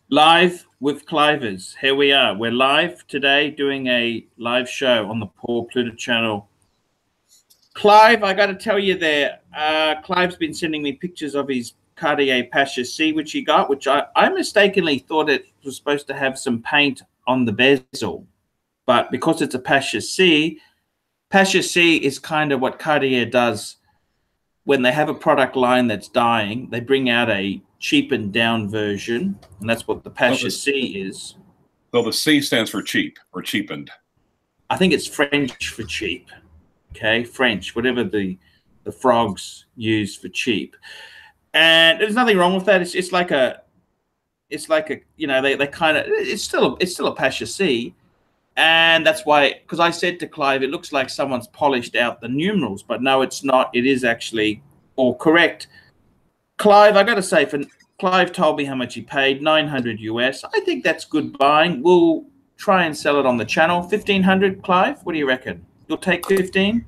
Live with CLYVERS. Here we are. We're live today doing a live show on the Paul Pluta channel. Clive, I got to tell you there, Clive's been sending me pictures of his Cartier Pasha C, which he got, which I mistakenly thought it was supposed to have some paint on the bezel. But because it's a Pasha C is kind of what Cartier does when they have a product line that's dying. They bring out a cheapened down version, and that's what the Pasha C is. So the C stands for cheap or cheapened. I think it's French for cheap. Okay, French, whatever the frogs use for cheap. And there's nothing wrong with that. It's like a you know, they kind of, it's still a Pasha C. And that's why, because I said to Clive, it looks like someone's polished out the numerals, but no, it's not. It is actually all correct. Clive, I got to say, Clive told me how much he paid, $900 US. I think that's good buying. We'll try and sell it on the channel. 1,500, Clive? What do you reckon? You'll take 15?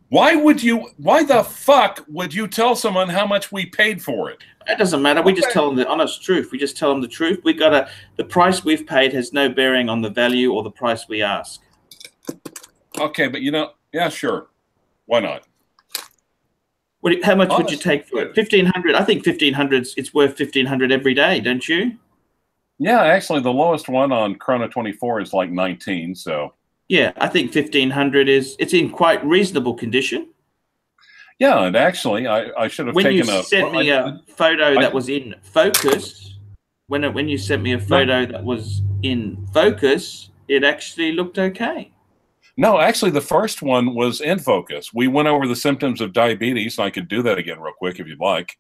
Why the fuck would you tell someone how much we paid for it? That doesn't matter. We just tell them the honest truth. We just tell them the truth. The price we've paid has no bearing on the value or the price we ask. Okay, but you know, yeah, sure. Why not? How much would you take for it? 1,500. I think 1,500. It's worth 1,500 every day, don't you? Yeah, actually, the lowest one on Chrono 24 is like 19. So yeah, I think 1,500 it's in quite reasonable condition. Yeah, and actually, I should have taken a. When you sent me a photo that was in focus, when you sent me a photo that was in focus, it actually looked okay. No, actually, the first one was in focus. We went over the symptoms of diabetes. I could do that again real quick if you'd like.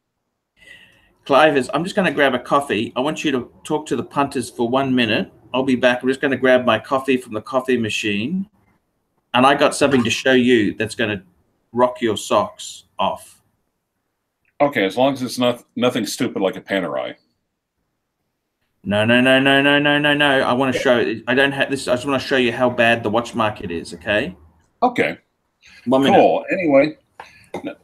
CLYVERS, I'm just going to grab a coffee. I want you to talk to the punters for 1 minute. I'll be back. I'm just going to grab my coffee from the coffee machine. And I got something to show you that's going to rock your socks off. Okay, as long as it's nothing stupid like a Panerai. No. I want to show. I don't have this. I just want to show you how bad the watch market is. Okay. Okay. 1 minute. Cool. Anyway,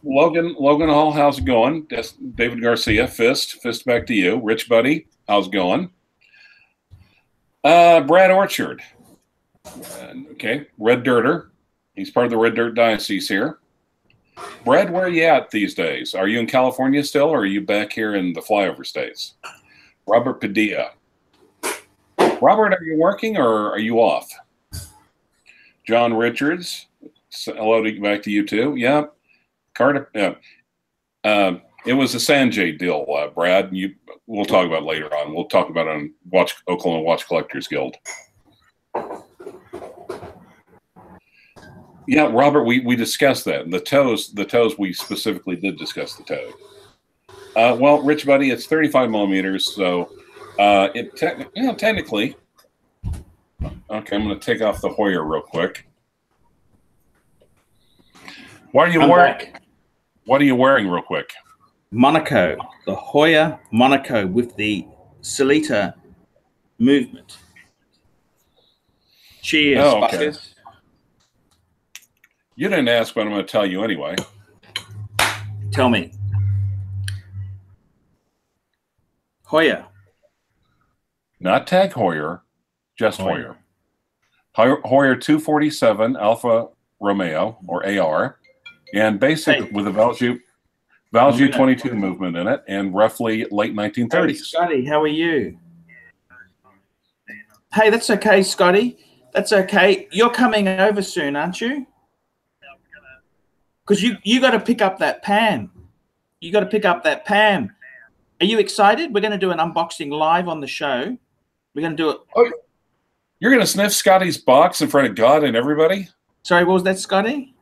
Logan Hall, how's it going? David Garcia, Fist back to you. Rich Buddy, how's it going? Brad Orchard. Okay. Red Dirter. He's part of the Red Dirt Diocese here. Brad, where are you at these days? Are you in California still, or are you back here in the flyover states? Robert Padilla. Robert, are you working or are you off? John Richards. Hello back to you too. Yeah. Carter. Yeah. It was a Sanjay deal, Brad. We'll talk about it later on. We'll talk about it on Oklahoma Watch Collectors Guild. Yeah, Robert, we discussed that. The toes, we specifically did discuss the toe. Well, Rich Buddy, it's 35 millimeters, so technically. Okay, I'm going to take off the Hoyer real quick. What are you wearing real quick? Monaco, the Hoyer Monaco with the Solita movement. Cheers, oh, okay. Buckers. You didn't ask, but I'm going to tell you anyway. Tell me. Hoyer. Not Tag Heuer, just Hoyer. Heuer 247 Alfa Romeo, or AR, and basic with a Valjoux 22 movement in it, and roughly late 1930s. Hey, Scotty, how are you? Hey, that's okay, Scotty. That's okay. You're coming over soon, aren't you? Because you got to pick up that pan. You got to pick up that pan. Are you excited? We're going to do an unboxing live on the show. We're going to do it. Oh, you're going to sniff Scotty's box in front of God and everybody? Sorry, what was that, Scotty?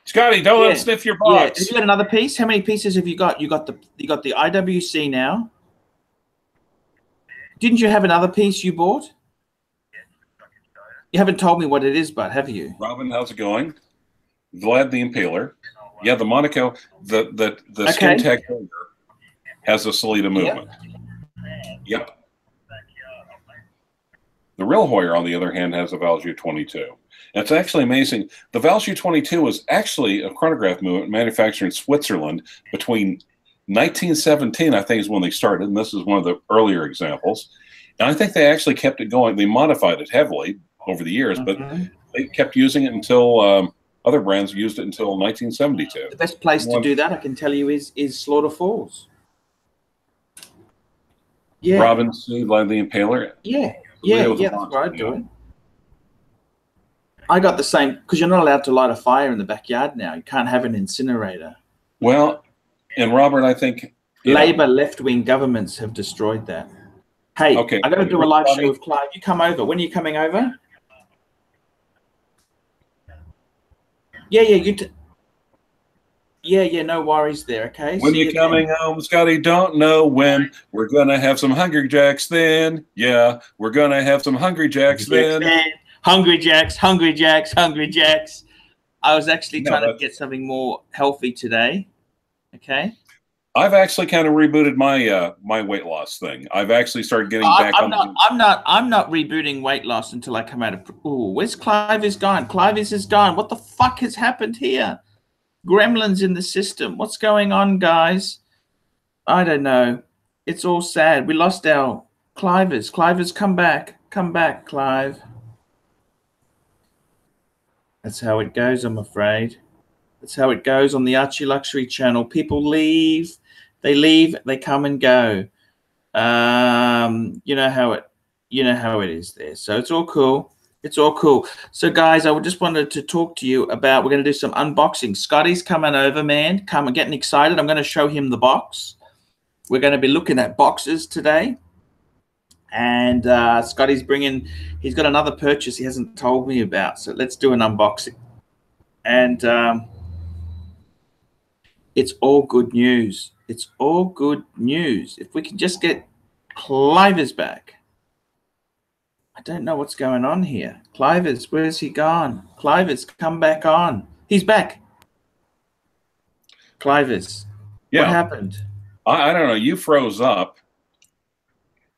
Scotty, don't let him sniff your box. Yeah. Have you got another piece? How many pieces have you got? You got the IWC now. Didn't you have another piece you bought? You haven't told me what it is, but have you? Robin, how's it going? Vlad the Impaler. Yeah, the Monaco, the Skin Tech has a Solita movement. Yep. The real Hoyer, on the other hand, has a Valjoux 22. And it's actually amazing. The Valjoux 22 was actually a chronograph movement manufactured in Switzerland between 1917, I think, is when they started, and this is one of the earlier examples. And I think they actually kept it going. They modified it heavily over the years, but they kept using it until other brands used it until 1972. The best place to do that, I can tell you, is Slaughter Falls. Yeah. Robin C. Vlad the Impaler. Yeah, that's what I do. I got the same, because you're not allowed to light a fire in the backyard now. You can't have an incinerator. Well, and Robert, I think Labour left-wing governments have destroyed that. Hey, okay, I got to do a live show with Clive. You come over. When are you coming over? Yeah, no worries there, okay? When you coming home, Scotty? Don't know when. We're going to have some Hungry Jacks then. Yeah, we're going to have some Hungry Jacks then. Hungry Jacks, Hungry Jacks, Hungry Jacks. I was actually trying to get something more healthy today, okay? I've actually kind of rebooted my my weight loss thing. I've actually started getting back on. I'm not rebooting weight loss until I come out of. Oh, where's CLYVERS gone? CLYVERS is gone. What the fuck has happened here? Gremlins in the system. What's going on, guys? I don't know. It's all sad. We lost our CLYVERS. CLYVERS, come back. Come back, Clive. That's how it goes, I'm afraid. That's how it goes on the Archie Luxury channel. People leave. They leave. They come and go. You know how it is there. So it's all cool. It's all cool. So, guys, I just wanted to talk to you about, we're going to do some unboxing. Scotty's coming over, man. I'm getting excited. I'm going to show him the box. We're going to be looking at boxes today. And Scotty's he's got another purchase he hasn't told me about. So let's do an unboxing. And it's all good news. It's all good news. If we can just get CLYVERS back. I don't know what's going on here. CLYVERS, where's he gone? CLYVERS, come back on. He's back. CLYVERS, what happened? I don't know. You froze up,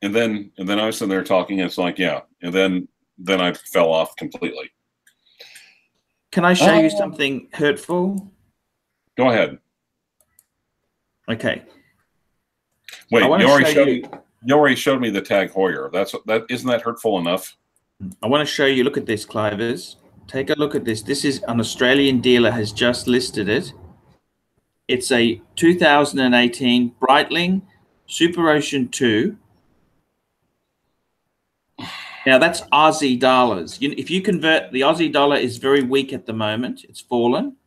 and then I was sitting there talking, and it's like, yeah, and then I fell off completely. Can I show you something hurtful? Go ahead. Okay. Wait, you already showed me the Tag Heuer. Isn't that hurtful enough? I want to show you. Look at this, CLYVERS. Take a look at this. This is an Australian dealer has just listed it. It's a 2018 Breitling Super Ocean 2. Now that's Aussie dollars. If you convert, the Aussie dollar is very weak at the moment. It's fallen.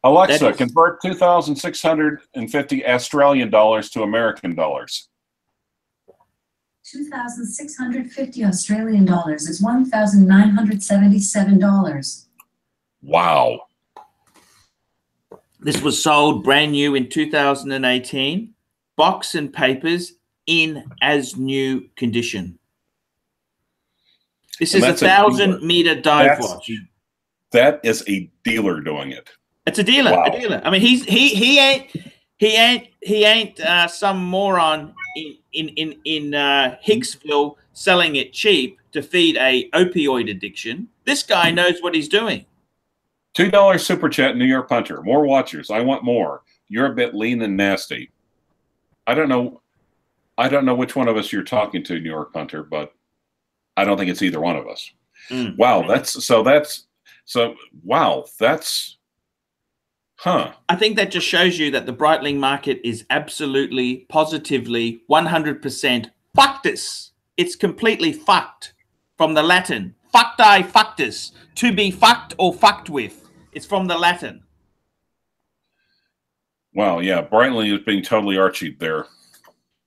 Alexa, convert 2,650 Australian dollars to American dollars. 2,650 Australian dollars is $1,977. Wow. This was sold brand new in 2018. Box and papers in as new condition. This is a 1,000-meter dive watch. That is a dealer doing it. It's a dealer. Wow. A dealer. I mean, he ain't some moron in Hicksville selling it cheap to feed a opioid addiction. This guy knows what he's doing. $2 super chat, New York Punter. More watchers. I want more. You're a bit lean and nasty. I don't know which one of us you're talking to, New York Punter, but I don't think it's either one of us. Wow, huh. I think that just shows you that the Breitling market is absolutely, positively, 100% fuctus. It's completely fucked. From the Latin, fucti fuctus, to be fucked or fucked with. It's from the Latin. Wow, yeah, Breitling is being totally Archie there.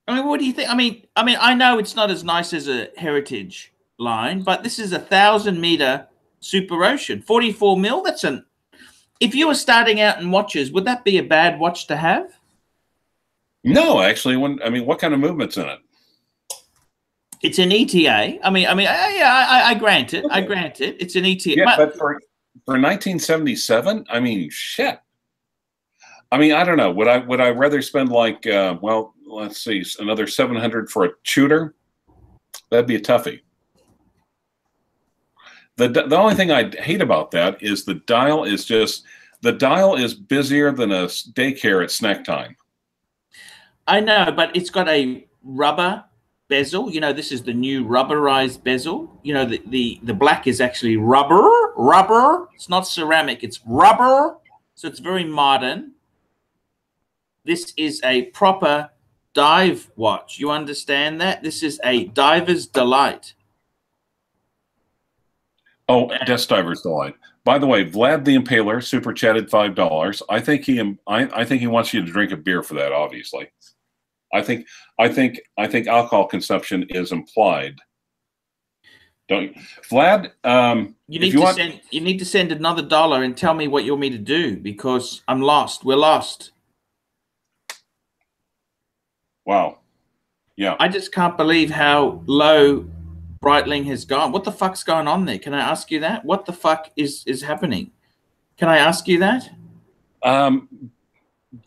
I mean, what do you think? I mean, I know it's not as nice as a Heritage line, but this is a 1,000-meter Super Ocean, 44 mil. That's an. If you were starting out in watches, would that be a bad watch to have? No, actually. What kind of movement's in it? It's an ETA. I grant it. Okay. I grant it. It's an ETA. Yeah, but for 1977, I mean, shit. I mean, I don't know. Would I rather spend like, well, let's see, another $700 for a shooter? That'd be a toughie. The only thing I hate about that is the dial is busier than a daycare at snack time. I know, but it's got a rubber bezel. You know, this is the new rubberized bezel. You know, the black is actually rubber. It's not ceramic, it's rubber. So it's very modern. This is a proper dive watch. You understand that? This is a diver's delight. Oh, Desk Diver's Delight. By the way, Vlad the Impaler super chatted $5. I think he wants you to drink a beer for that. Obviously, I think alcohol consumption is implied. Don't you? Vlad? You need to send another $1 and tell me what you want me to do, because I'm lost. We're lost. Wow. Yeah. I just can't believe how low Breitling has gone. What the fuck's going on there? Can I ask you that? What the fuck is happening? Can I ask you that?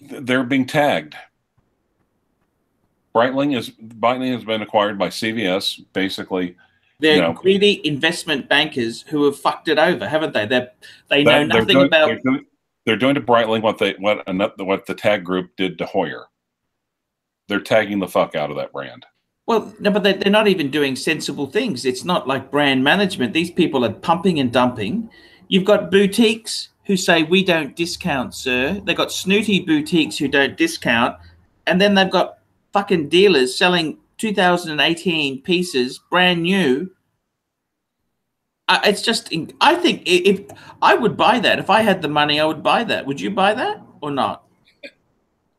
They're being tagged. Breitling has been acquired by CVS. Basically, they're greedy investment bankers who have fucked it over, haven't they? They know nothing about. They're doing to Breitling what the tag group did to Hoyer. They're tagging the fuck out of that brand. Well, no, but they're not even doing sensible things. It's not like brand management. These people are pumping and dumping. You've got boutiques who say, we don't discount, sir. They've got snooty boutiques who don't discount. And then they've got fucking dealers selling 2018 pieces, brand new. It's just, I think if I would buy that. If I had the money, I would buy that. Would you buy that or not?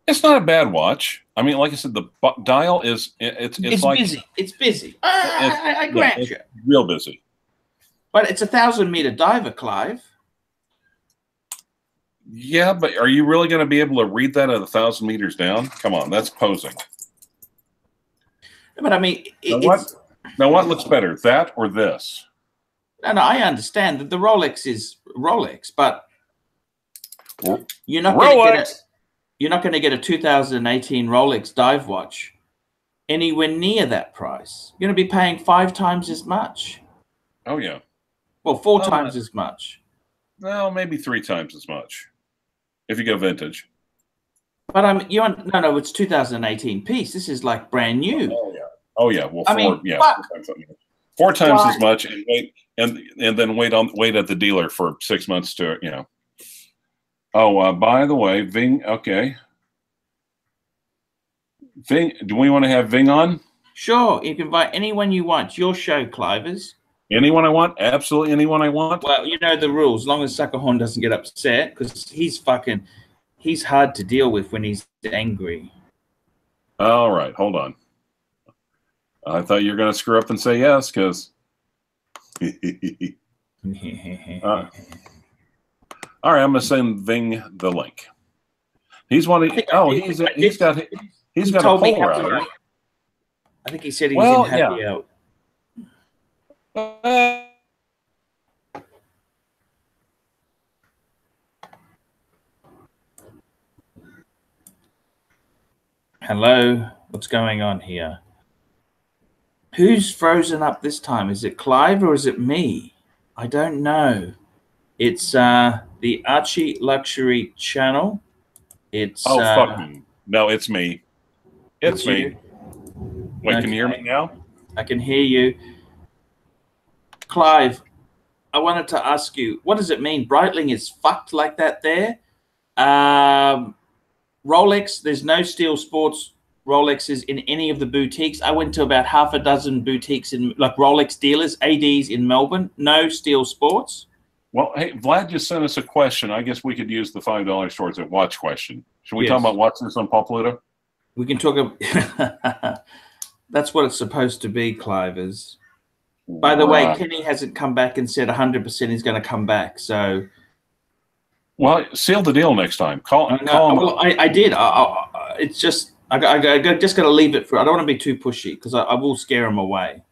It's not a bad watch. I mean, like I said, the dial is it's like busy. It's busy. I grant you. Real busy. But it's a 1,000-meter diver, Clive. Yeah, but are you really going to be able to read that at 1,000 meters down? Come on, that's posing. But I mean, now what looks better, that or this? No, I understand that the Rolex is Rolex, but you're not going to get a 2018 Rolex dive watch anywhere near that price. You're going to be paying 5 times as much. Oh yeah. Well, 4 times as much. Well, maybe 3 times as much if you go vintage. But no, it's 2018 piece. This is like brand new. Oh yeah. Well, 4 times as much, and wait, and then wait at the dealer for 6 months to Oh, by the way, Ving. Okay, Ving. Do we want to have Ving on? Sure, you can invite anyone you want. Your show, Clivers. Anyone I want, absolutely anyone I want. Well, you know the rules. As long as Suckerhorn doesn't get upset, because he's hard to deal with when he's angry. All right, hold on. I thought you were going to screw up and say yes, because. All right, I'm going to send Ving the link. He's wanting. He's got a polar out. I think he said he's in happy out. Hello, what's going on here? Who's frozen up this time? Is it Clive or is it me? I don't know. It's the Archie Luxury channel. It's fuck me. No, it's me. It's me. You. Wait, okay. Can you hear me now? I can hear you. Clive, I wanted to ask you, what does it mean? Breitling is fucked like that there? Rolex, there's no Steel Sports Rolexes in any of the boutiques. I went to about half a dozen boutiques in like Rolex dealers, ADs in Melbourne. No Steel Sports. Well, hey, Vlad just sent us a question. I guess we could use the $5 towards a watch question. Should we talk about watches on Pluta? We can talk about. That's what it's supposed to be, Clivers. By the way, Kenny hasn't come back and said 100% he's going to come back. So, well, seal the deal next time. Call him. Well, I did. It's just I just got to leave it for. I don't want to be too pushy because I will scare him away.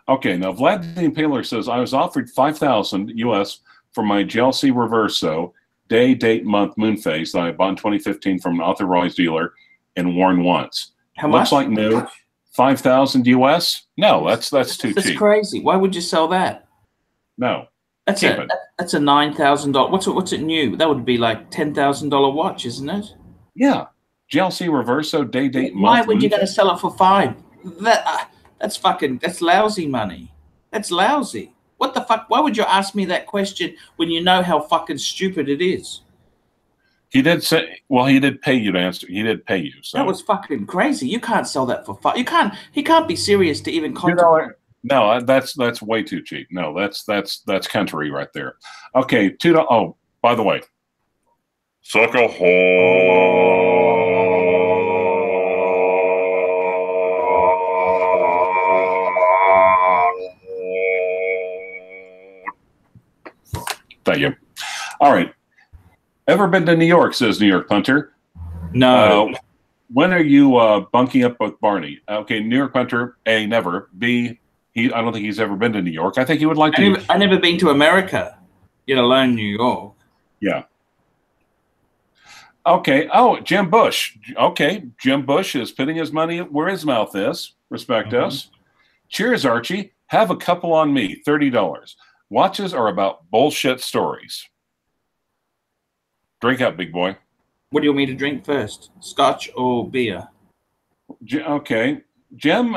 Okay, now Vlad the Impaler says I was offered $5,000 US for my JLC Reverso day, date, month, moon phase that I bought in 2015 from an authorized dealer and worn once. How much? Looks like new. 5,000 US? No, that's too cheap. That's crazy. Why would you sell that? No. That's a $9,000. What's it new? That would be like $10,000 watch, isn't it? Yeah. GLC Reverso day date month. Why would you going to sell it for $5? That's lousy money. That's lousy. What the fuck? Why would you ask me that question when you know how fucking stupid it is? He did say, well, he did pay you to answer. He did pay you. So that was fucking crazy. You can't sell that for $5. You can't. He can't be serious to even contemplate. No, that's way too cheap. No, that's country right there. Okay, $2. Oh, by the way, suck a hole. Thank you. All right. Ever been to New York, says New York Punter. No. When are you bunking up with Barney? Okay, New York Punter, A, never. B, I don't think he's ever been to New York. I think he would like to. I never been to America, let alone New York. Yeah. Okay. Oh, Jim Bush. Okay, Jim Bush is putting his money where his mouth is. Respect us. Cheers, Archie. Have a couple on me, $30. Watches are about bullshit stories. Drink up, big boy. What do you want me to drink first? Scotch or beer? Okay, Jim.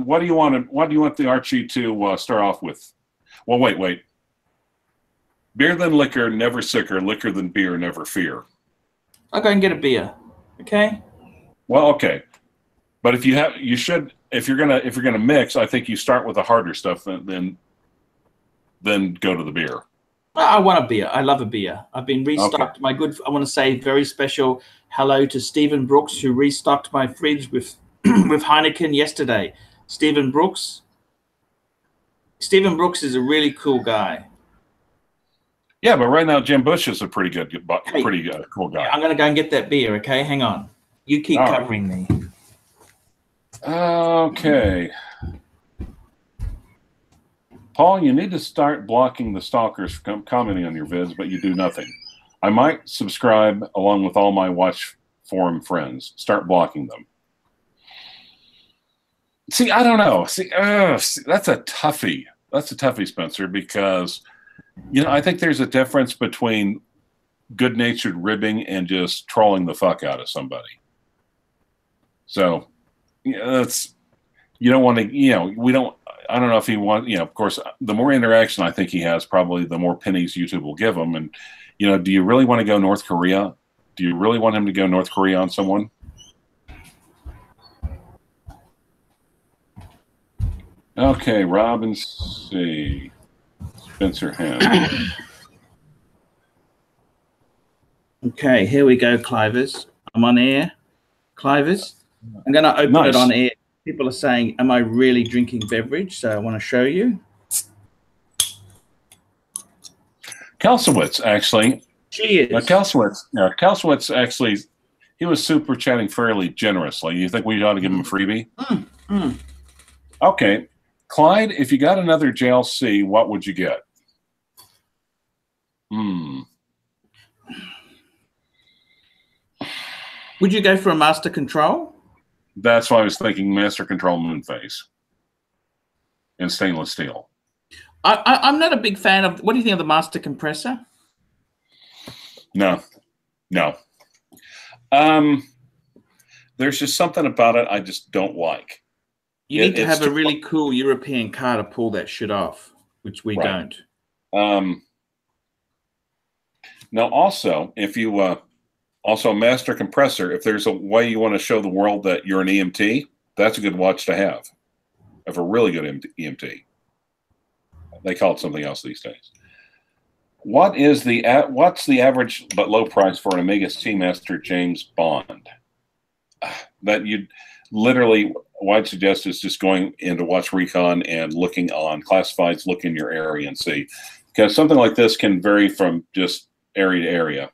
What do you want? What do you want the Archie to start off with? Well, wait. Beer than liquor, never sicker. Liquor than beer, never fear. I'll go and get a beer. Okay. Well, okay, but if you should. If you're gonna mix, I think you start with the harder stuff, then go to the beer. I want a beer. I love a beer. I've been restocked. Okay. I want to say very special hello to Stephen Brooks, who restocked my fridge with with Heineken yesterday. Stephen Brooks is a really cool guy. Yeah, but right now Jim Bush is a pretty cool guy. Yeah, I'm going to go and get that beer, okay? Hang on. You keep covering me. Okay. Paul, you need to start blocking the stalkers from commenting on your vids, but you do nothing. I might subscribe along with all my watch forum friends. Start blocking them. See, I don't know. See, that's a toughie. That's a toughie, Spencer, because, I think there's a difference between good-natured ribbing and just trolling the fuck out of somebody. So, that's, you don't want to, we don't, I don't know if he wants, of course, the more interaction I think he has, probably the more pennies YouTube will give him. And, do you really want to go North Korea? Do you really want him to go North Korea on someone? Okay, Robin C. Spencer Ham. Okay, here we go, CLYVERS. I'm on air. CLYVERS. I'm going to open it on air. People are saying, am I really drinking beverage? So I want to show you. Kalsowitz, actually. Cheers. Kalsowitz, actually, he was super chatting fairly generously. You think we ought to give him a freebie? Okay. Clyde, if you got another JLC, what would you get? Would you go for a Master Control? That's why I was thinking Master Control Moonface and stainless steel. I'm not a big fan of. What do you think of the Master Compressor? No. There's just something about it I just don't like. You need to have a really cool European car to pull that shit off, which we don't. Now, also, if you also Master Compressor, if there's a way you want to show the world that you're an EMT, that's a good watch to have. Of a really good EMT. They call it something else these days. What's the average but low price for an Omega Seamaster James Bond? That you'd literally, what I'd suggest is just going into Watch Recon and looking on classifieds, look in your area and see. Because something like this can vary from just area to area.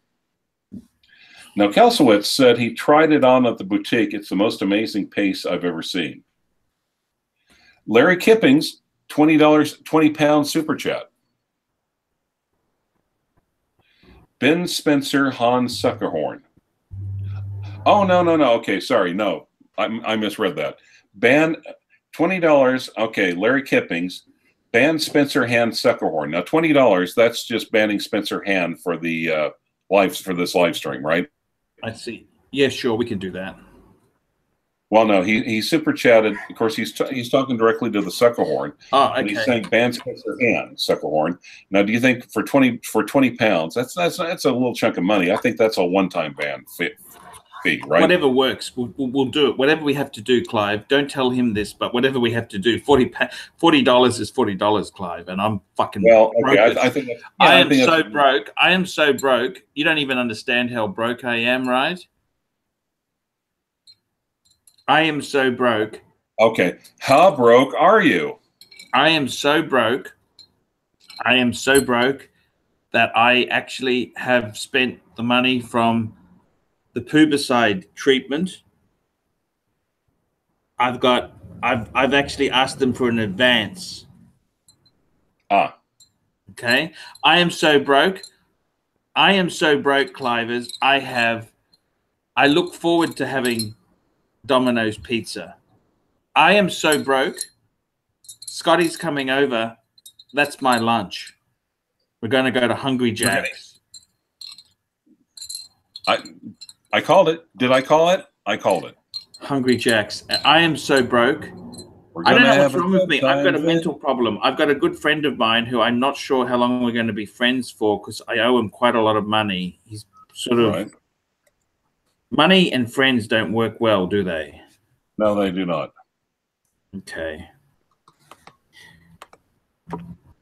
Now, Kalsowitz said he tried it on at the boutique. It's the most amazing pace I've ever seen. Larry Kippings, $20, 20 pound super chat. Ben Spencer Hans Suckerhorn. Oh, no. Okay, sorry. No, I misread that. Ban $20. Okay, Larry Kippings. Ban Spencer Hans Suckerhorn. Now, $20, that's just banning Spencer Hand for the this live stream, right? I see. Yeah, sure, we can do that. Well, no, he super chatted. Of course, he's talking directly to the Suckerhorn. Oh, okay. And he's saying bands kiss their hand, Suckerhorn. Now, do you think for 20 pounds, that's a little chunk of money? I think that's a one-time band fee, right? Whatever works, we'll do it. Whatever we have to do, Clive. Don't tell him this, but whatever we have to do, $40 is $40, Clive, and I'm fucking. Well, okay, I think. I am so broke. I am so broke. You don't even understand how broke I am, right? I am so broke. Okay, how broke are you? I am so broke. I am so broke that I actually have spent the money from the pubicide treatment. I've actually asked them for an advance. Ah. Okay. I am so broke. I am so broke, Clivers. I look forward to having Domino's pizza. I am so broke. Scotty's coming over. That's my lunch. We're going to go to Hungry Jack's. I called it. Did I call it? I called it. Hungry Jack's. I am so broke. I don't know what's wrong with me. I've got a mental problem. I've got a good friend of mine who I'm not sure how long we're going to be friends for because I owe him quite a lot of money. He's sort of... Right. Money and friends don't work well, do they? No, they do not. Okay.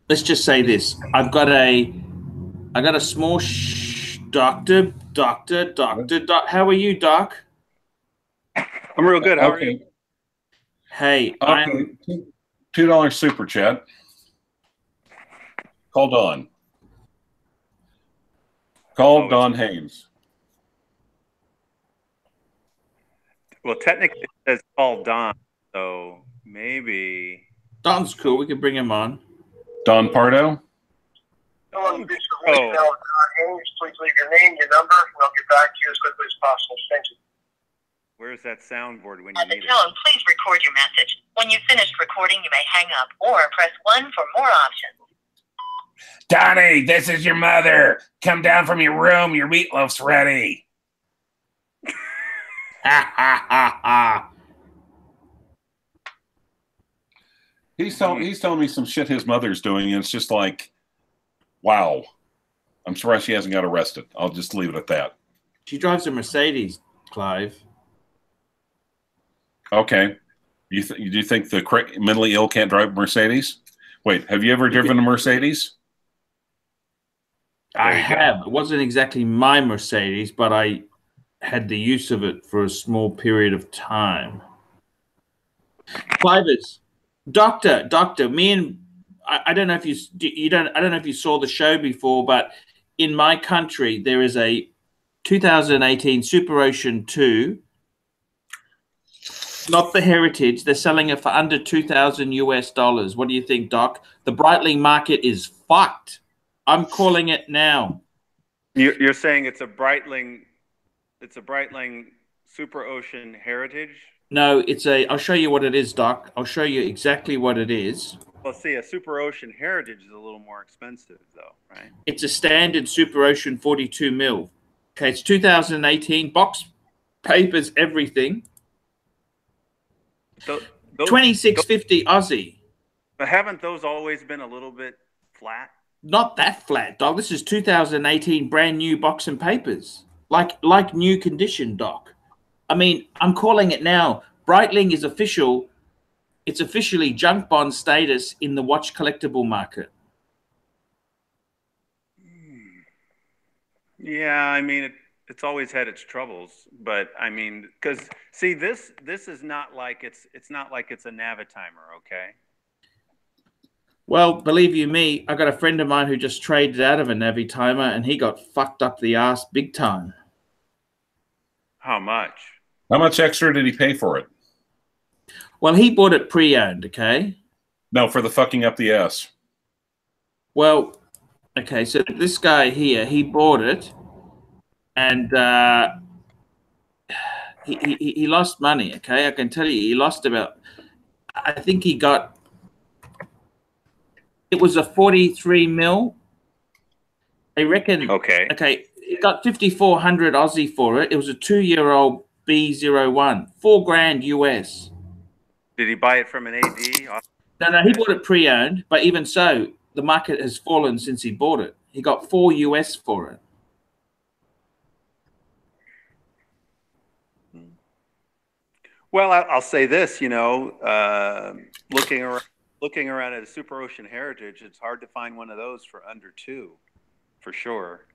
Let's just say this. I got a small doctor. How are you, Doc? I'm real good. How are you? Hey, okay. $2 super chat. Call Don. Call Don Haynes. Well, technically it says call Don, so maybe Don's cool. We can bring him on. Don Pardo. Don, this is voicemail of Don Haynes. Please leave your name, your number, and I'll get back to you as quickly as possible. Thank you. Where's that soundboard when you need it? At the tone, please record your message. When you've finished recording, you may hang up or press 1 for more options. Donnie, this is your mother. Come down from your room. Your meatloaf's ready. Ha ha ha ha. He's telling me some shit his mother's doing, and it's just like, wow. I'm surprised she hasn't got arrested. I'll just leave it at that. She drives a Mercedes, Clive. Okay. Do you think the mentally ill can't drive a Mercedes? Wait, have you ever driven a Mercedes? I have. It wasn't exactly my Mercedes, but I had the use of it for a small period of time. CLYVERS, doctor, me and I don't know if I don't know if you saw the show before, but in my country there is a 2018 Super Ocean 2. Not the Heritage. They're selling it for under $2,000 US. What do you think, Doc? The Breitling market is fucked. I'm calling it now. You're saying it's a Breitling Super Ocean Heritage? No, I'll show you what it is, Doc. I'll show you exactly what it is. Well, see, a Super Ocean Heritage is a little more expensive, though, right? It's a standard Super Ocean 42 mil. Okay, it's 2018. Box, papers, everything. 2650 Aussie. But haven't those always been a little bit flat? Not that flat, Doc. This is 2018 brand new box and papers. Like new condition, Doc. I mean, I'm calling it now. Breitling is official. It's officially junk bond status in the watch collectible market. Yeah, I mean, it's always had its troubles, but I mean, because see, this is not like it's not like it's a Navitimer, okay? Well, believe you me, I got a friend of mine who just traded out of a Navitimer and he got fucked up the ass big time. How much? How much extra did he pay for it? Well, he bought it pre-owned, okay? No, for the fucking up the ass. Well, okay, so this guy here, he bought it and he lost money, okay? I can tell you he lost about, I think he got, it was a 43 mil. I reckon. Okay. Okay. it got 5,400 Aussie for it. It was a 2-year-old B01, $4,000 US. Did he buy it from an AD? No, he bought it pre-owned, but even so, the market has fallen since he bought it. He got $4 US for it. Well, I'll say this, you know, looking around at a Super Ocean Heritage, it's hard to find one of those for under 2, for sure.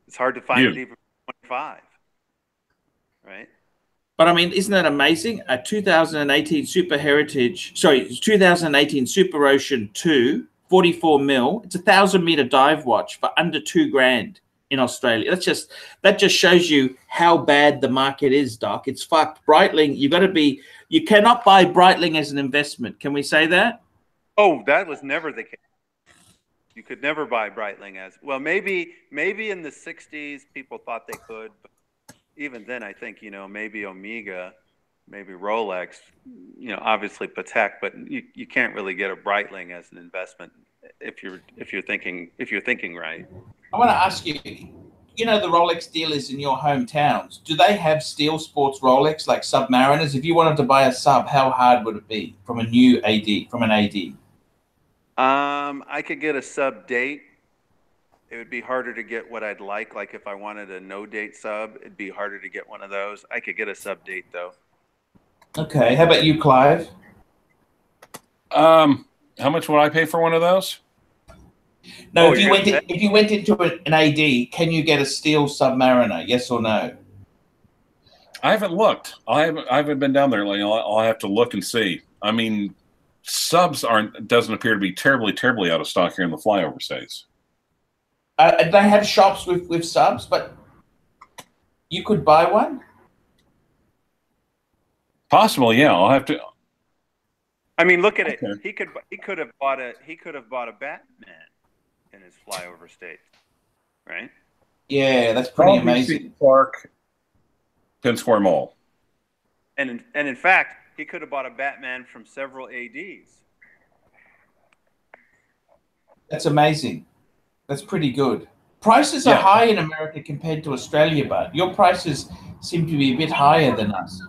It's hard to find it even for 25, right? But I mean, isn't that amazing? A 2018 Super Heritage, sorry, 2018 Super Ocean 2, 44 mil. It's a 1,000-meter dive watch for under $2,000 in Australia. That just shows you how bad the market is, Doc. It's fucked. Breitling, you cannot buy Breitling as an investment. Can we say that? Oh, that was never the case. You could never buy Breitling as well. Maybe in the 60s people thought they could, but even then, I think, you know, maybe Omega, maybe Rolex, you know, obviously Patek, but you can't really get a Breitling as an investment if you're thinking right. I want to ask you, you know, the Rolex dealers in your hometowns, do they have steel sports Rolex like Submariners? If you wanted to buy a sub, how hard would it be from an AD? I could get a sub date. It would be harder to get what I'd like. Like if I wanted a no date sub, it'd be harder to get one of those. I could get a sub date though. Okay. How about you, Clive? How much would I pay for one of those? No, if you went into an AD, can you get a steel Submariner? Yes or no? I haven't looked. I haven't been down there. I'll have to look and see. I mean, subs doesn't appear to be terribly out of stock here in the flyover states. They have shops with subs, but you could buy one. Possibly, yeah. I'll have to. I mean, look at it. He could have bought a Batman in his flyover state, right? Yeah, that's pretty amazing. Clark, Penn Square Mall. And in fact, he could have bought a Batman from several ADs. That's amazing. That's pretty good. Prices are high in America compared to Australia, but your prices seem to be a bit higher than us.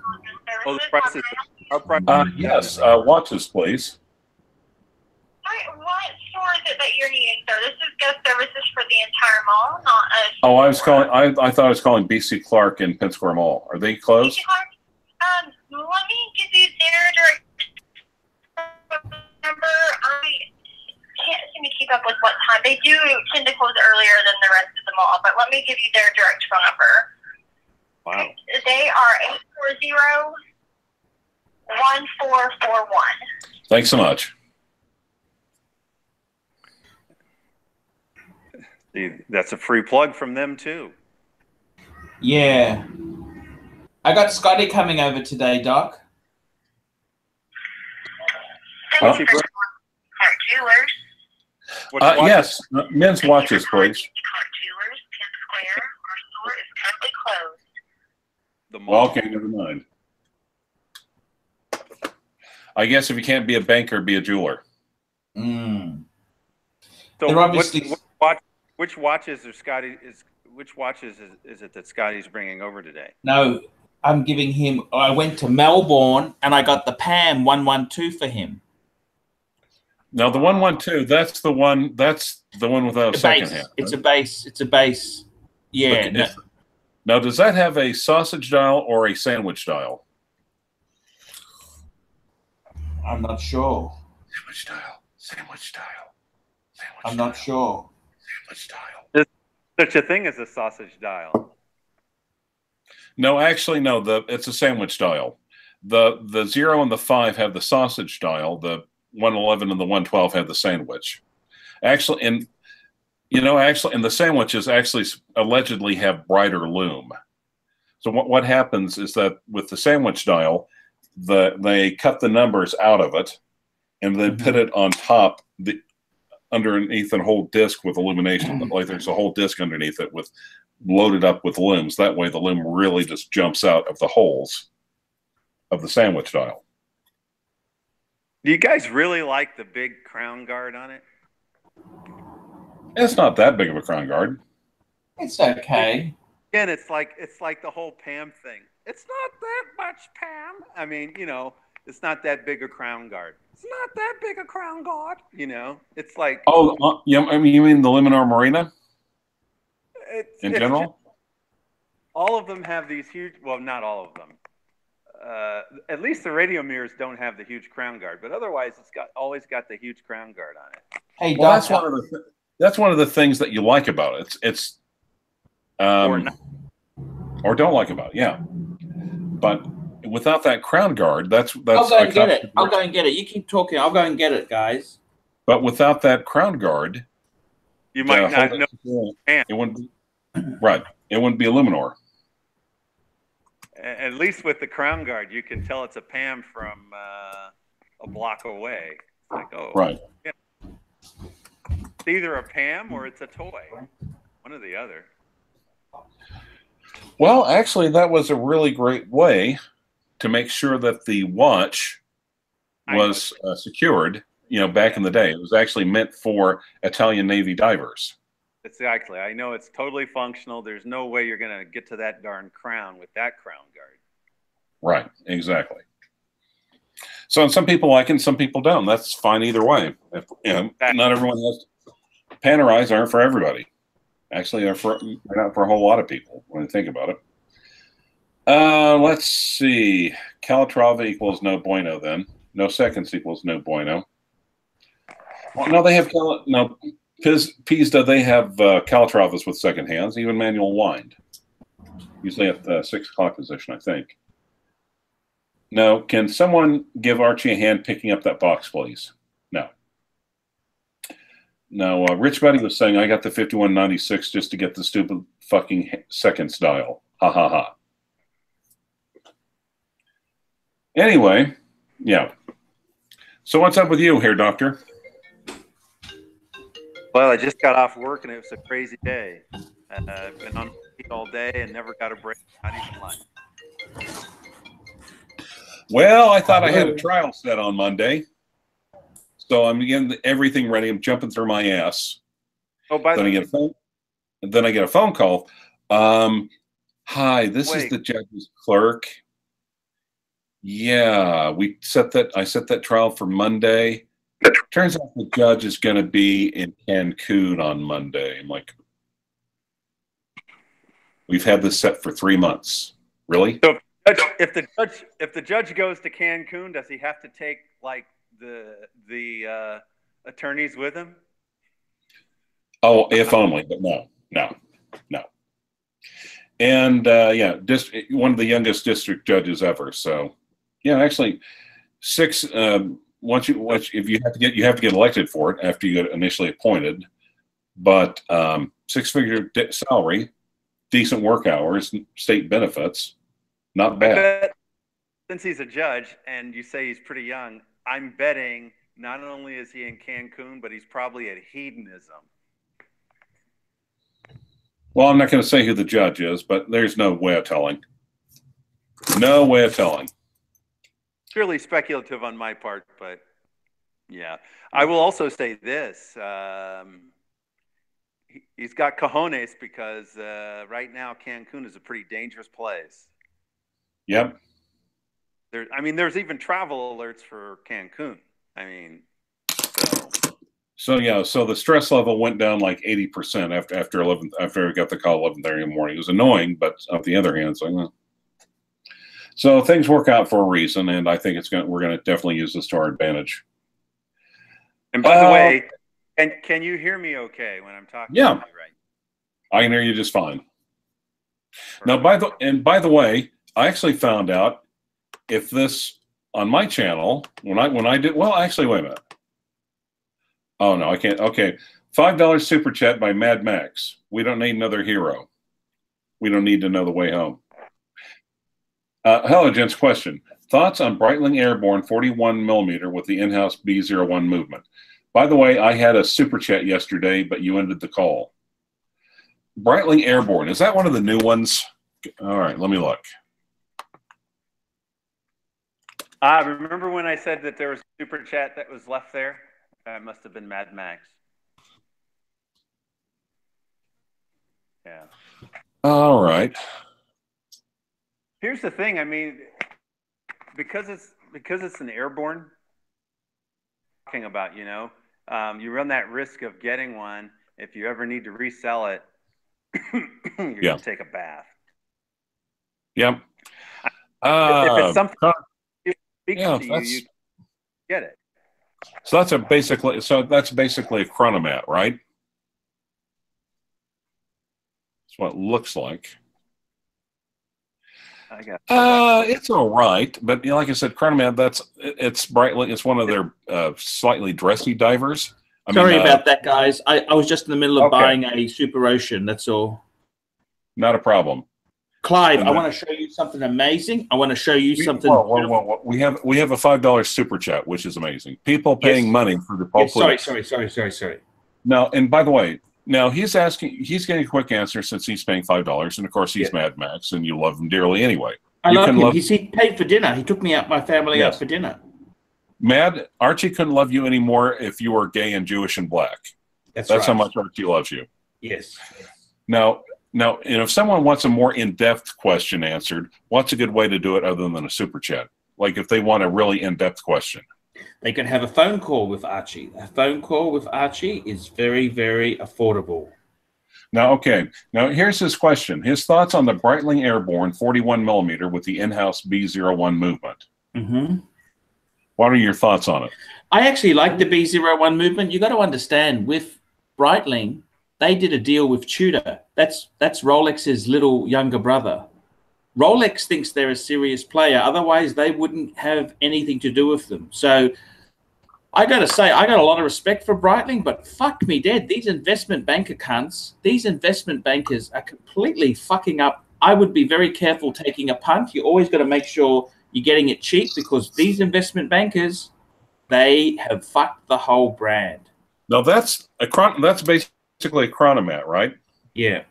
Oh, the prices. Our prices. Yes, watches, please. What store is it that you're needing, sir? This is guest services for the entire mall, not a. Oh, I was calling. I thought I was calling BC Clark and Penn Square Mall. Are they closed? BC Clark? Let me give you their direct number. I can't seem to keep up with what time. They do tend to close earlier than the rest of the mall, but let me give you their direct phone number. Wow. They are 840-1441. Thanks so much. See, that's a free plug from them too. Yeah. I got Scotty coming over today, Doc. Thank you for Jewelers. Yes, men's watches, please. Jewelers, Penn Square. Our store is currently closed. Well, okay, never mind. I guess if you can't be a banker, be a jeweler. Mm. So They're obviously... which watches is it that Scotty's bringing over today? No, I'm giving him. I went to Melbourne and I got the PAM 112 for him. Now the 112, that's the one without a second hand. Right? It's a base. It's a base. Yeah. Okay. Now, does that have a sausage dial or a sandwich dial? I'm not sure. Sandwich dial. Sandwich dial. Sandwich I'm not sure. Sandwich dial. There's such a thing as a sausage dial. No, actually, no. It's a sandwich dial. The 0 and the 5 have the sausage dial. The 111 and the 112 have the sandwich. Actually, and the sandwiches actually allegedly have brighter lume. So what happens is that with the sandwich dial, they cut the numbers out of it and then put it on top, underneath a whole disc with illumination. Like there's a whole disc underneath it loaded up with looms. That way the loom really just jumps out of the holes of the sandwich dial. Do you guys really like the big crown guard on it? It's not that big of a crown guard. It's okay. Again, it's like the whole Pam thing. It's not that much, Pam. I mean, you know, it's not that big a crown guard. It's not that big a crown guard. You know, it's like. Oh, yeah. I mean, you mean the Luminar Marina in general? All of them have these huge. Well, not all of them. At least the radio mirrors don't have the huge crown guard, but otherwise, it's always got the huge crown guard on it. Hey, well, Doc, that's one of the things that you like about it. It's or don't like about it, yeah. But without that crown guard, that's I'll go and get it. I'll go and get it. You keep talking. I'll go and get it, guys. But without that crown guard, you might not know. It wouldn't be, right. It wouldn't be a Luminor. At least with the crown guard, you can tell it's a Pam from a block away. It's like, oh, right. Yeah. It's either a Pam or it's a toy. One or the other. Well, actually, that was a really great way to make sure that the watch was secured. You know, back in the day, it was actually meant for Italian Navy divers. Exactly. I know it's totally functional. There's no way you're going to get to that darn crown with that crown guard. Right. Exactly. So some people like it and some people don't. That's fine either way. If, you know, not everyone has. Panerais aren't for everybody. Actually, they're not for a whole lot of people when you think about it. Let's see. Calatrava equals no bueno then. No seconds equals no bueno. Well, no, they have no. Pisa, they have Calatravas with second hands, even manual wind. Usually at the 6 o'clock position, I think. No, can someone give Archie a hand picking up that box, please? No. No, Rich Buddy was saying, I got the 5196 just to get the stupid fucking seconds dial. Ha ha ha. Anyway, yeah. So what's up with you here, Doctor? Well, I just got off work and it was a crazy day. I've been on feet all day and never got a break, not even lunch. Well, I thought I had a trial set on Monday. So I'm getting everything ready. I'm jumping through my ass. Oh, by the way. Then I get a phone call. Hi, this is the judge's clerk. Yeah, I set that trial for Monday. Turns out the judge is going to be in Cancun on Monday. I'm like, we've had this set for 3 months. Really? So if the judge goes to Cancun, does he have to take like the attorneys with him? Oh, if only, but no. And yeah, one of the youngest district judges ever. So yeah, actually 6. If you have to get elected for it after you get initially appointed, but 6-figure salary, decent work hours, state benefits, not bad. Since he's a judge and you say he's pretty young, I'm betting not only is he in Cancun, but he's probably at hedonism. Well, I'm not going to say who the judge is, but there's no way of telling. No way of telling. Purely speculative on my part, but yeah. I will also say this. He's got cojones because right now Cancun is a pretty dangerous place. Yep. There's even travel alerts for Cancun. So yeah, so the stress level went down like 80% after I got the call 11:30 in the morning. It was annoying, but on the other hand, so things work out for a reason, and I think we're gonna definitely use this to our advantage. And by the way, can you hear me okay when I'm talking? Yeah, to you, right? I can hear you just fine. Now, by the way, I actually found out if this on my channel when I did actually wait a minute. Oh no, I can't. Okay, $5 super chat by Mad Max. We don't need another hero. We don't need to know the way home. Hello, gents. Question: thoughts on Breitling Airborne 41mm with the in-house B01 movement? By the way, I had a super chat yesterday, but you ended the call. Breitling Airborne, is that one of the new ones? All right, let me look. Remember when I said that there was a super chat that was left there? It must have been Mad Max. Yeah. All right. Here's the thing. I mean, because it's an airborne. Talking about, you know, you run that risk of getting one if you ever need to resell it. You're gonna take a bath. Yep. If it's something you that's, get it. So that's basically a chronomat, right? That's what it looks like. I got it's all right, but you know, like I said, chronomat. It's Breitling. It's one of their slightly dressy divers. Sorry about that, guys. I was just in the middle of buying a Super Ocean. That's all. Not a problem. Clive, I want to show you something amazing. I want to show you something. We have a $5 super chat, which is amazing. People paying money for the Paul. Yes, sorry. Now, and by the way, now he's getting a quick answer since he's paying $5, and of course he's Mad Max, and you love him dearly anyway. I love him. He paid for dinner. He took my family out for dinner. Archie couldn't love you anymore if you were gay and Jewish and black. That's right. How much Archie loves you. Yes. Now, and if someone wants a more in-depth question answered, what's a good way to do it other than a super chat? Like if they want a really in-depth question. They can have a phone call with Archie. A phone call with Archie is very, very affordable. Now, okay. Now, here's his question. His thoughts on the Breitling Airborne 41mm with the in-house B01 movement. Mm-hmm. What are your thoughts on it? I actually like the B01 movement. You got to understand, with Breitling, they did a deal with Tudor. That's Rolex's little younger brother. Rolex thinks they're a serious player. Otherwise, they wouldn't have anything to do with them. So I got to say, I got a lot of respect for Breitling, but fuck me dead. These investment banker cunts, these investment bankers are completely fucking up. I would be very careful taking a punt. You always got to make sure you're getting it cheap because these investment bankers, they have fucked the whole brand. Now, that's basically a chronomat, right? Yeah.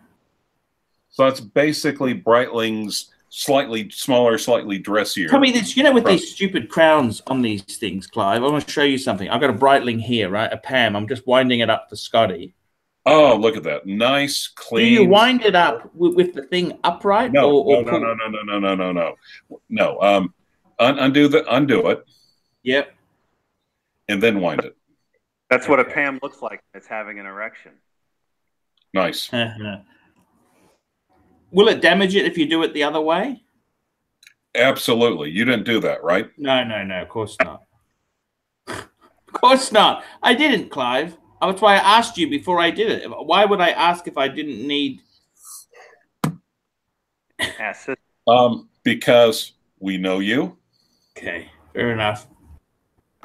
So that's basically Breitling's slightly smaller, slightly dressier. Tell me this, with these stupid crowns on these things, Clive, I want to show you something. I've got a Breitling here, right? A Pam. I'm just winding it up for Scotty. Oh, look at that. Nice, clean. Do you wind it up with the thing upright? No. Undo it. Yep. And then wind it. That's what a Pam looks like. It's having an erection. Nice. Will it damage it if you do it the other way? Absolutely. You didn't do that, right? No. Of course not. Of course not. I didn't, Clive. That's why I asked you before I did it. Why would I ask if I didn't need... Because we know you. Okay, fair enough.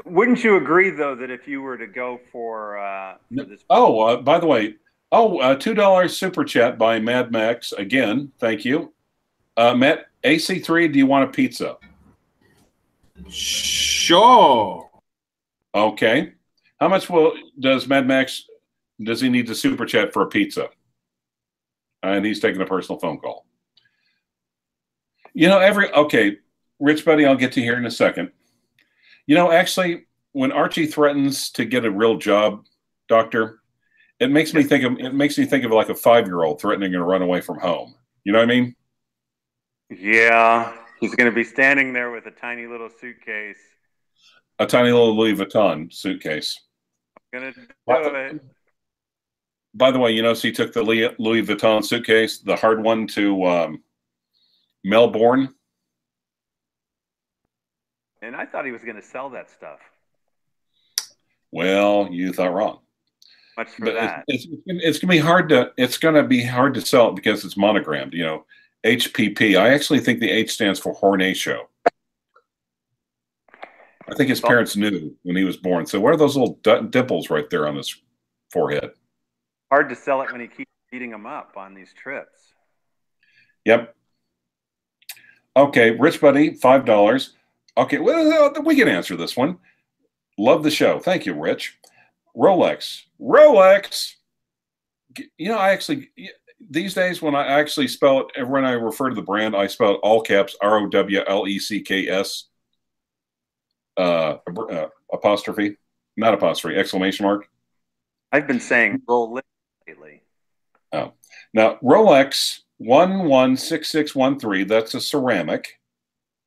Wouldn't you agree, though, that if you were to go for this... by the way... $2 super chat by Mad Max. Again, thank you. Matt, AC3, do you want a pizza? Sure. Okay. How much does Mad Max, does he need to super chat for a pizza? And he's taking a personal phone call. Okay, Rich Buddy, I'll get to here in a second. Actually, when Archie threatens to get a real job, doctor, it makes me think of like a 5-year-old threatening to run away from home. You know what I mean? Yeah, he's going to be standing there with a tiny little suitcase. A tiny little Louis Vuitton suitcase. I'm going to do it. By the way, so he took the Louis Vuitton suitcase, the hard one, to Melbourne. And I thought he was going to sell that stuff. Well, you thought wrong. Much for that. It's going to be hard to sell it because it's monogrammed. HPP. I actually think the H stands for Hornatio. I think his parents knew when he was born. So what are those little dimples right there on his forehead? Hard to sell it when he keeps beating them up on these trips. Yep. Okay, Rich Buddy, $5. Okay, well, we can answer this one. Love the show. Thank you, Rich. Rolex. I actually, these days when I actually spell it, when I refer to the brand, I spell it all caps, ROWLECKS, exclamation mark. I've been saying Rolex lately. Oh, now Rolex 116613. That's a ceramic,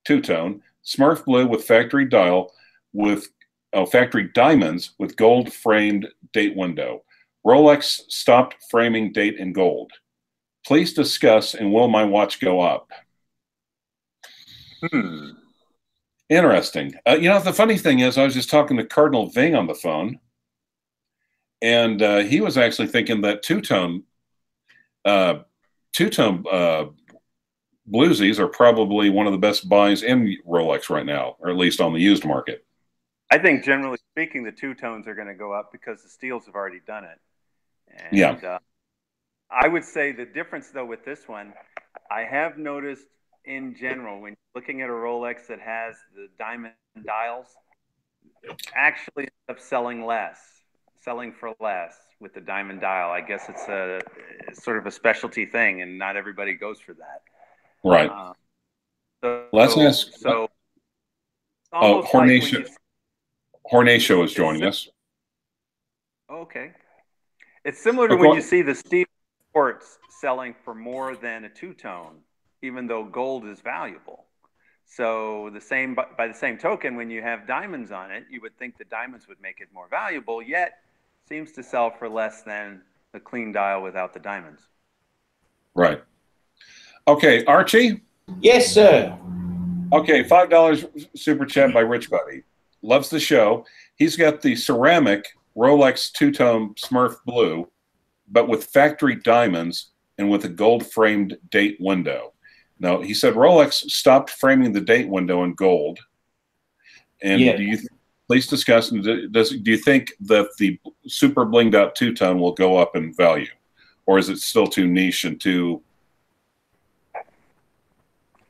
two-tone, Smurf blue with factory dial with factory diamonds with gold framed date window. Rolex stopped framing date in gold. Please discuss, and will my watch go up? Interesting. You know, the funny thing is, I was just talking to Cardinal Ving on the phone, and he was actually thinking that two-tone bluesies are probably one of the best buys in Rolex right now, or at least on the used market. I think generally speaking, the two-tones are going to go up because the steels have already done it. And, yeah. I would say the difference, though, with this one, I have noticed in general, when you're looking at a Rolex that has the diamond dials, actually ends up selling for less with the diamond dial. I guess it's sort of a specialty thing, and not everybody goes for that. Right. Let's ask. So, Hornacio is joining us. Okay. It's similar to when you see the steel quartz selling for more than a two-tone, even though gold is valuable. So by the same token, when you have diamonds on it, you would think the diamonds would make it more valuable, yet seems to sell for less than the clean dial without the diamonds. Right. Okay, Archie? Yes, sir. Okay, $5 super chat by Rich Buddy. Loves the show. He's got the ceramic Rolex two-tone Smurf blue, but with factory diamonds and with a gold-framed date window. Now, he said Rolex stopped framing the date window in gold. And do you please discuss, do you think that the super blinged out two-tone will go up in value? Or is it still too niche and too...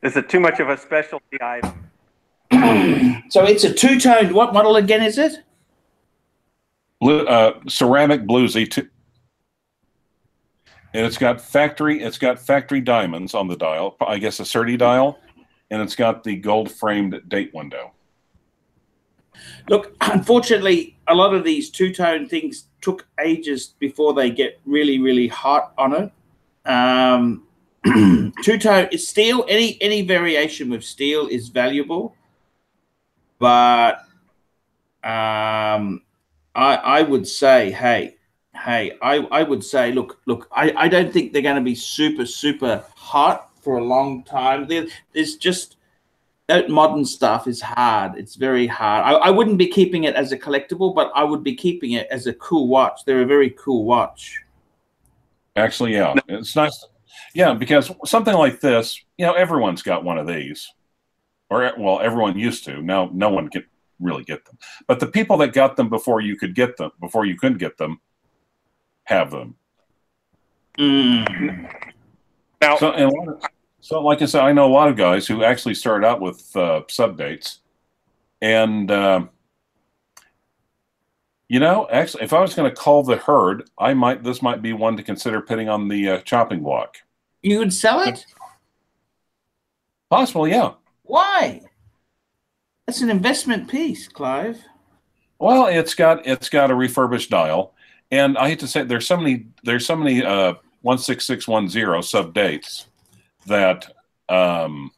Is it too much of a specialty item? So it's a two-toned, what model again is it? Blue, ceramic bluesy, and it's got factory diamonds on the dial. I guess a Certi dial, and it's got the gold framed date window. Look, unfortunately, a lot of these two-tone things took ages before they get really, really hot on it. Two-tone is steel. Any variation with steel is valuable, but I would say, I would say, look, I don't think they're going to be super hot for a long time. There's just that modern stuff is hard. It's very hard. I wouldn't be keeping it as a collectible, but I would be keeping it as a cool watch. They're a very cool watch. Actually, yeah, it's nice. Yeah, because something like this, you know, everyone's got one of these, or well, everyone used to. Now, no one can really get them. But the people that got them before you could get them, before you couldn't get them, have them. Now, so like I said, I know a lot of guys who actually started out with sub dates, and you know, actually, if I was going to call the herd, this might be one to consider putting on the chopping block. You would sell it? Possibly, yeah. Why? It's an investment piece, Clive. Well, it's got a refurbished dial, and I hate to say there's so many 16610 sub dates that I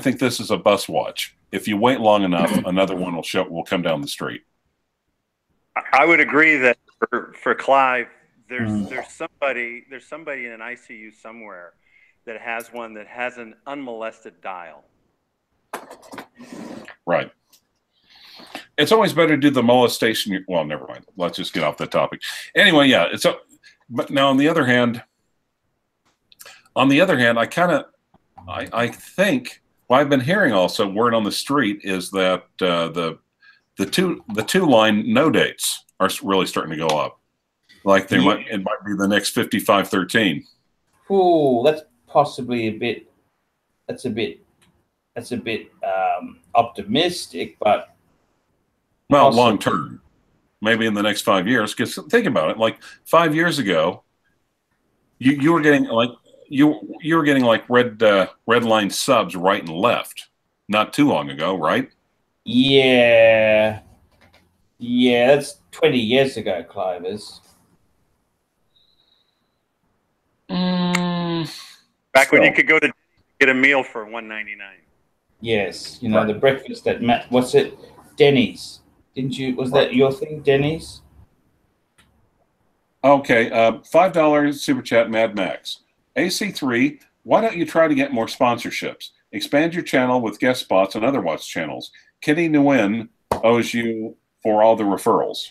think this is a bus watch. If you wait long enough, another one will come down the street. I would agree that for Clive, there's somebody in an ICU somewhere that has one that has an unmolested dial. Right. It's always better to do the molestation. Well, never mind. Let's just get off that topic. Anyway, yeah. But now on the other hand, I think what I've been hearing also word on the street is that the two line no dates are really starting to go up. Like it might be the next 5513. Oh, that's possibly a bit optimistic, but well, long term, maybe in the next 5 years. Because think about it, like 5 years ago, you were getting like you were getting like red line subs right and left, not too long ago, right? Yeah, that's 20 years ago, CLYVERS. Back when you could go to get a meal for $1.99. Yes, you know, the breakfast at what's it? Denny's. Didn't you? Was that your thing, Denny's? Okay, $5 super chat, Mad Max. AC3, why don't you try to get more sponsorships? Expand your channel with guest spots on other watch channels. Kenny Nguyen owes you for all the referrals.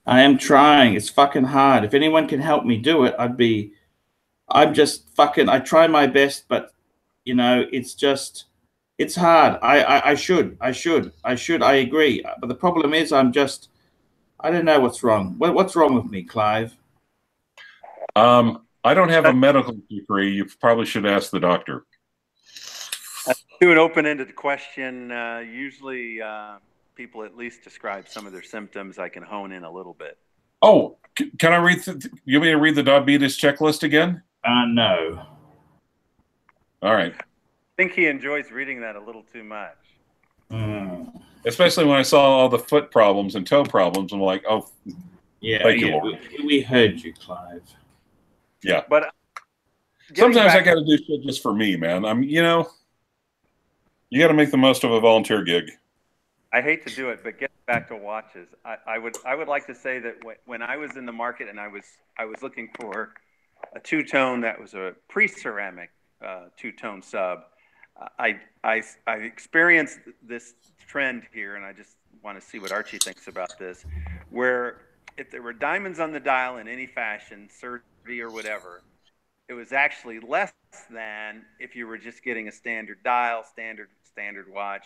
I am trying. It's fucking hard. If anyone can help me do it, I'm just fucking, I try my best, but you know, it's hard. I should, I agree. But the problem is I don't know what's wrong. What's wrong with me, Clive? I don't have a medical degree. You probably should ask the doctor. Do an open-ended question. Usually people at least describe some of their symptoms. I can hone in a little bit. Oh, can I read? You want me to read the diabetes checklist again? No. All right. I think he enjoys reading that a little too much. Especially when I saw all the foot problems and toe problems. I'm like, oh, yeah, thank you, Lord. We heard you, Clive. Yeah. But sometimes I got to do shit just for me, man. You know, you got to make the most of a volunteer gig. I hate to do it, but getting back to watches, I would like to say that when I was in the market and I was looking for a two-tone that was a pre-ceramic two-tone sub, I experienced this trend here, and I just want to see what Archie thinks about this, where if there were diamonds on the dial in any fashion, 30 or whatever, it was actually less than if you were just getting a standard dial, standard watch.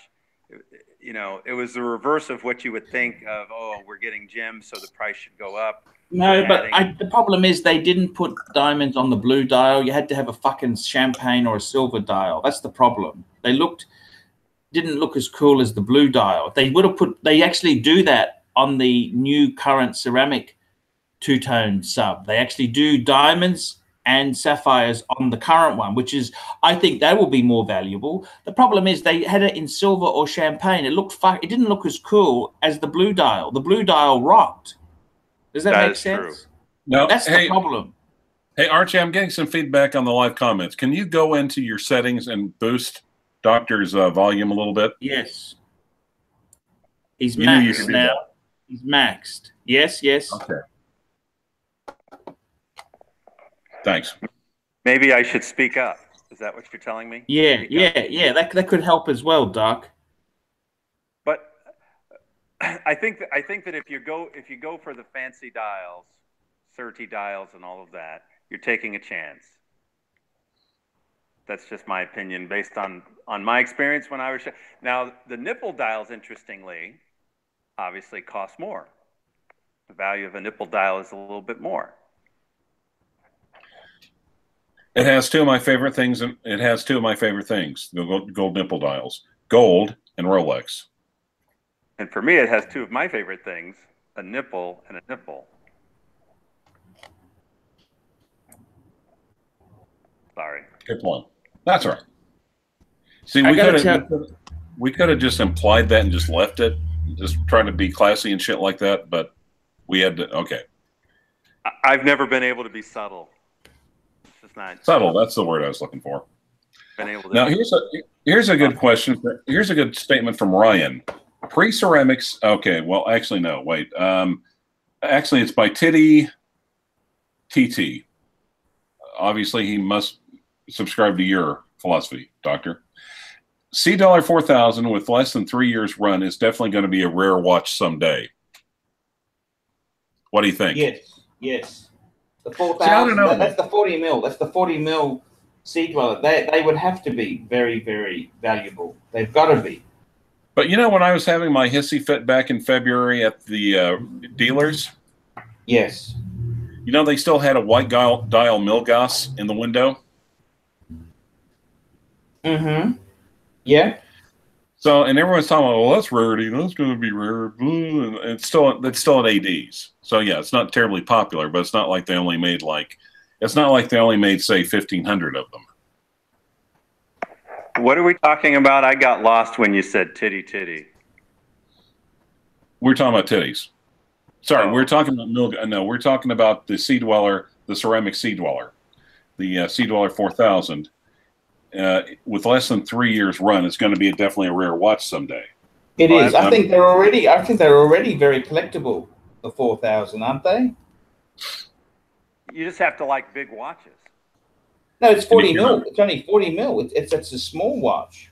You know, it was the reverse of what you would think of, oh, we're getting gems, so the price should go up. No, but the problem is they didn't put diamonds on the blue dial. You had to have a fucking champagne or a silver dial. That's the problem. They didn't look as cool as the blue dial. They would have they actually do that on the new current ceramic two-tone sub. They actually do diamonds and sapphires on the current one, which is, I think that will be more valuable. The problem is they had it in silver or champagne. It didn't look as cool as the blue dial. The blue dial rocked. Does that make sense? True. No, that's the problem. Hey, Archie, I'm getting some feedback on the live comments. Can you go into your settings and boost Doctor's volume a little bit? Yes. He's maxed now. He's maxed. Yes. Okay. Thanks. Maybe I should speak up. Is that what you're telling me? Yeah. That could help as well, Doc. But I think that if you go for the fancy dials, 30 dials, and all of that, you're taking a chance. That's just my opinion based on my experience when I was. Now the nipple dials, interestingly, obviously cost more. The value of a nipple dial is a little bit more. It has two of my favorite things. The gold nipple dials, gold and Rolex. And for me, it has two of my favorite things: a nipple and a nipple. Sorry. Good point. That's all right. See, we could have just implied that and just left it, just trying to be classy and shit like that. But we had to. Okay. I've never been able to be subtle. Not subtle. That's the word I was looking for. Now here's a good question. Here's a good statement from Ryan. Pre-ceramics. Okay. Well, actually, no. Wait. Actually, it's by Titty TT. Obviously, he must subscribe to your philosophy, Doctor. $C 4000 with less than 3 years run is definitely going to be a rare watch someday. What do you think? Yes. The 4000. That's the 40 mil. That's the 40 mil sea dweller. They would have to be very, very valuable. They've got to be. But you know, when I was having my hissy fit back in February at the dealers, yes, you know they still had a white dial Milgauss in the window. Mm-hmm. Yeah. So, and everyone's talking about, well, that's rarity. That's going to be rare. And it's still at ADs. So yeah, it's not terribly popular, but it's not like they only made say 1,500 of them. What are we talking about? I got lost when you said titty. We're talking about titties. Sorry, we're talking about we're talking about the Sea Dweller the ceramic Sea Dweller, the Sea Dweller 4000, with less than 3 years run, it's going to be definitely a rare watch someday. It is. I think they're already very collectible. The 4000, aren't they? You just have to like big watches. No, it's 40 mil. It's only 40 mil. It's a small watch.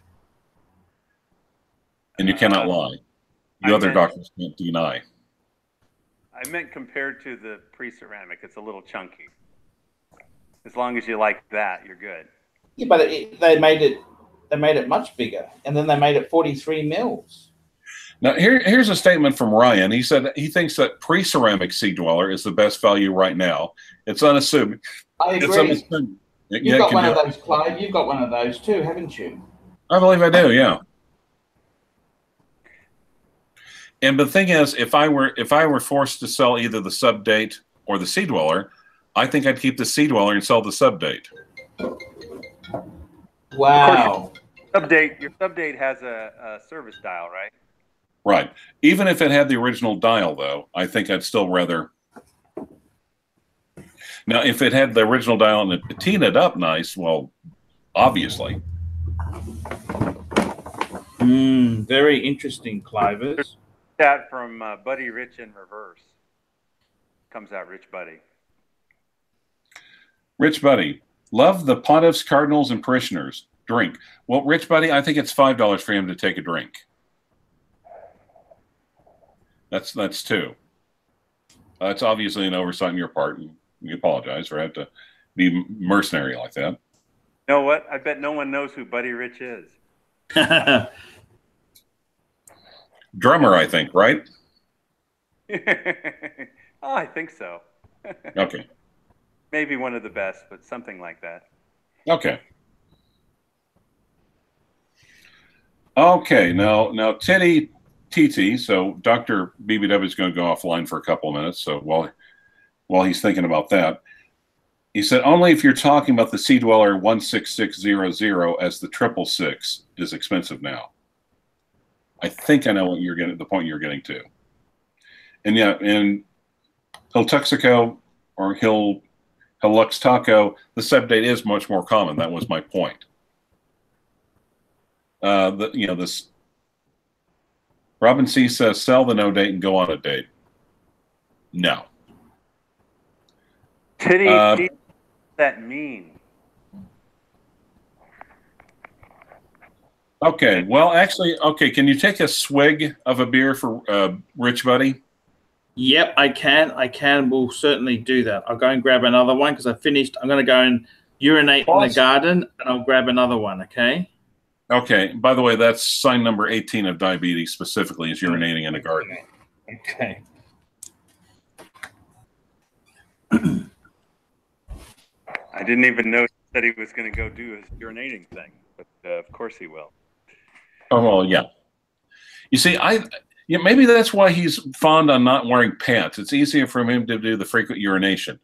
And you cannot lie. The other doctors can't deny. I meant compared to the pre-ceramic, it's a little chunky. As long as you like that, you're good. Yeah, but they made it much bigger, and then they made it 43 mils. Now, here's a statement from Ryan. He said he thinks that pre-ceramic Sea Dweller is the best value right now. It's unassuming. I agree. You've got one of those, Clive. You've got one of those too, haven't you? I believe I do, yeah. And the thing is, if I were forced to sell either the Sub-Date or the Sea Dweller, I think I'd keep the Sea Dweller and sell the Sub-Date. Wow. Your Sub-Date has a service dial, right? Right. Even if it had the original dial, though, I think I'd still rather. Now, if it had the original dial and it patinaed up nice, well, obviously. Very interesting, CLYVERS. That from Buddy Rich in reverse. Comes out Rich Buddy. Rich Buddy. Love the Pontiffs, Cardinals, and Parishioners. Drink. Well, Rich Buddy, I think it's $5 for him to take a drink. That's two. That's obviously an oversight on your part. We apologize for having to be mercenary like that. You know what? I bet no one knows who Buddy Rich is. Drummer, I think, right? Oh, I think so. Okay. Maybe one of the best, but something like that. Okay. Okay. Now, Teddy TT. So Dr. BBW is going to go offline for a couple of minutes. So while he's thinking about that, he said only if you're talking about the Sea Dweller 16600 as the 666 is expensive now. I think I know what you're getting, the point you're getting to. And yeah, in Hiltuxico or Hilux Taco, the Sub-Date is much more common. That was my point. This Robin C says sell the no date and go on a date. No. Titty, what does that mean? Okay. Well, actually, okay. Can you take a swig of a beer for Rich Buddy? Yep, I can. We'll certainly do that. I'll go and grab another one because I finished. I'm going to go and urinate in the garden, and I'll grab another one, okay? Okay. By the way, that's sign number 18 of diabetes specifically, is urinating in a garden. Okay. I didn't even know that he was going to go do his urinating thing, but of course he will. Oh, well, yeah. You see, maybe that's why he's fond on not wearing pants. It's easier for him to do the frequent urination.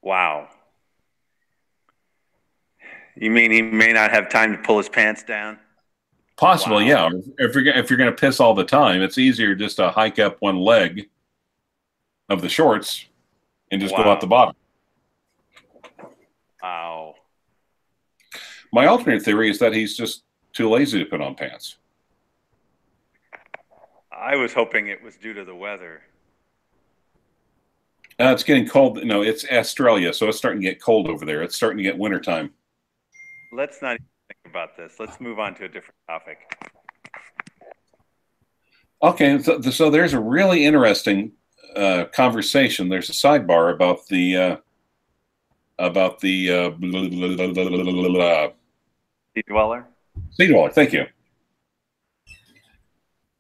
Wow. You mean he may not have time to pull his pants down? Possibly, wow. Yeah. If you're going to piss all the time, it's easier just to hike up one leg of the shorts and just go out the bottom. Wow. My alternate theory is that he's just too lazy to put on pants. I was hoping it was due to the weather. It's getting cold. No, it's Australia, so it's starting to get cold over there. It's starting to get wintertime. Let's not even think about this. Let's move on to a different topic. Okay, so there's a really interesting conversation. There's a sidebar about the Sea Dweller? Sea Dweller, thank you.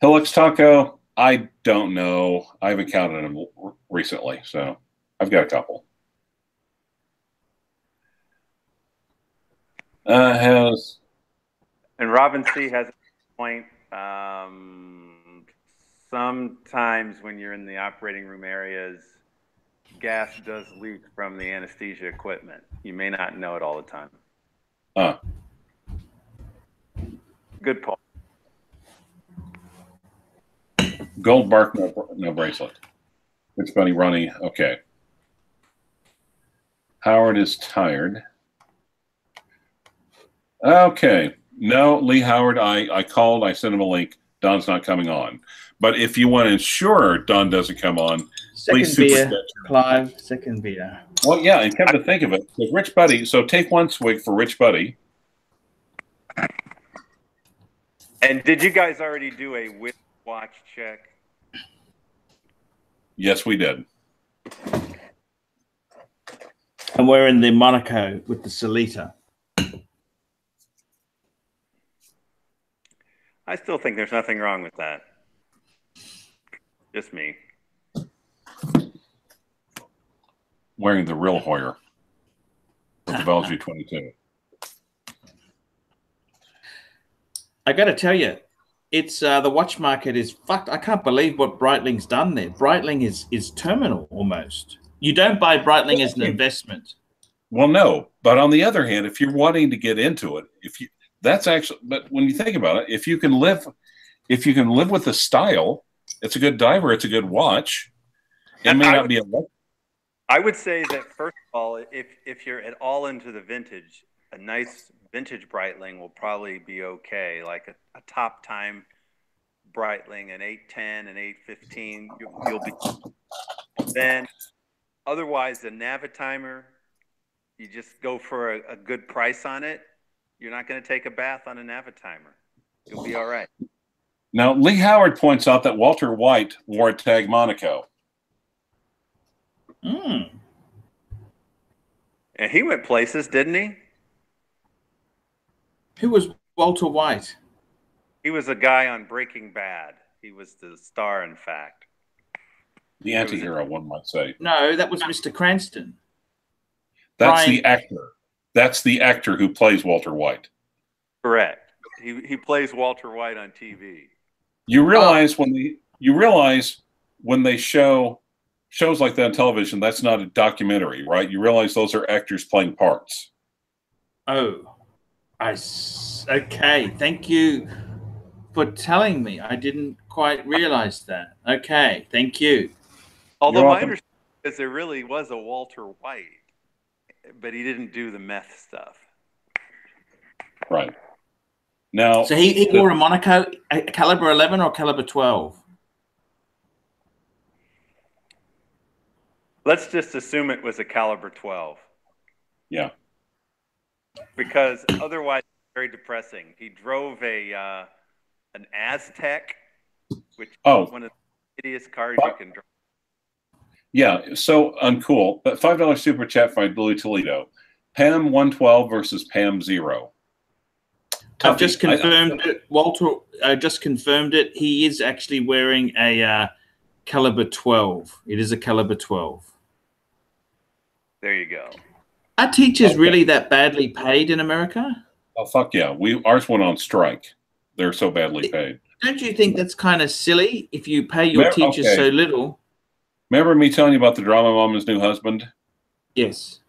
Hilux Taco, I don't know. I haven't counted them recently, so I've got a couple. And Robin C has a point. Sometimes when you're in the operating room areas, gas does leak from the anesthesia equipment. You may not know it all the time. Good point. Gold bark, no bracelet. Rich Buddy, Ronnie. Okay. Howard is tired. Okay. No, Lee Howard, I called. I sent him a link. Don's not coming on. But if you want to ensure Don doesn't come on, please Second super beer, Clive. Second beer. Well, yeah, and come to think of it, with Rich Buddy, so take one swig for Rich Buddy. And did you guys already do a watch check? Yes, we did. And we're in the Monaco with the Solita. I still think there's nothing wrong with that. Just me. Wearing the real Hoyer with the Belgium 22. I got to tell you, it's the watch market is fucked. I can't believe what Breitling's done there. Breitling is terminal almost. You don't buy Breitling as an investment. Well, no, but on the other hand, if you're wanting to get into it, that's actually, but when you think about it, if you can live with the style, it's a good diver, it's a good watch. It may not be a. I would say that first of all, if you're at all into the vintage, a nice vintage Breitling will probably be okay. Like a top time Breitling, an 810, an 815, you'll be. Then, otherwise, a Navitimer, you just go for a good price on it. You're not going to take a bath on a Navitimer. You'll be all right. Now, Lee Howard points out that Walter White wore a Tag Monaco. Mm. And he went places, didn't he? Who was Walter White? He was a guy on Breaking Bad. He was the star, in fact. The anti-hero, one might say. No, that was Mr. Cranston. That's Brian. the actor. That's the actor who plays Walter White. Correct. He plays Walter White on TV. You realize when they show shows like that on television, that's not a documentary, right? You realize those are actors playing parts. Oh, okay. Thank you for telling me. I didn't quite realize that. Okay, thank you. Although my understanding is there really was a Walter White, but he didn't do the meth stuff. Right. Now, so he wore a Monaco, a caliber 11 or caliber 12? Let's just assume it was a caliber 12. Yeah. Because otherwise, it's very depressing. He drove an Aztec, which is one of the hideous cars you can drive. Yeah, so uncool. But $5 super chat by Blue Toledo. Pam 112 versus Pam 0. I've just confirmed it. Walter, I just confirmed it. He is actually wearing a caliber 12. It is a caliber 12. There you go. Are teachers really that badly paid in America? Oh, fuck yeah. Ours went on strike. They're so badly paid. Don't you think that's kind of silly if you pay your teachers so little? Remember me telling you about the drama mama's new husband? Yes.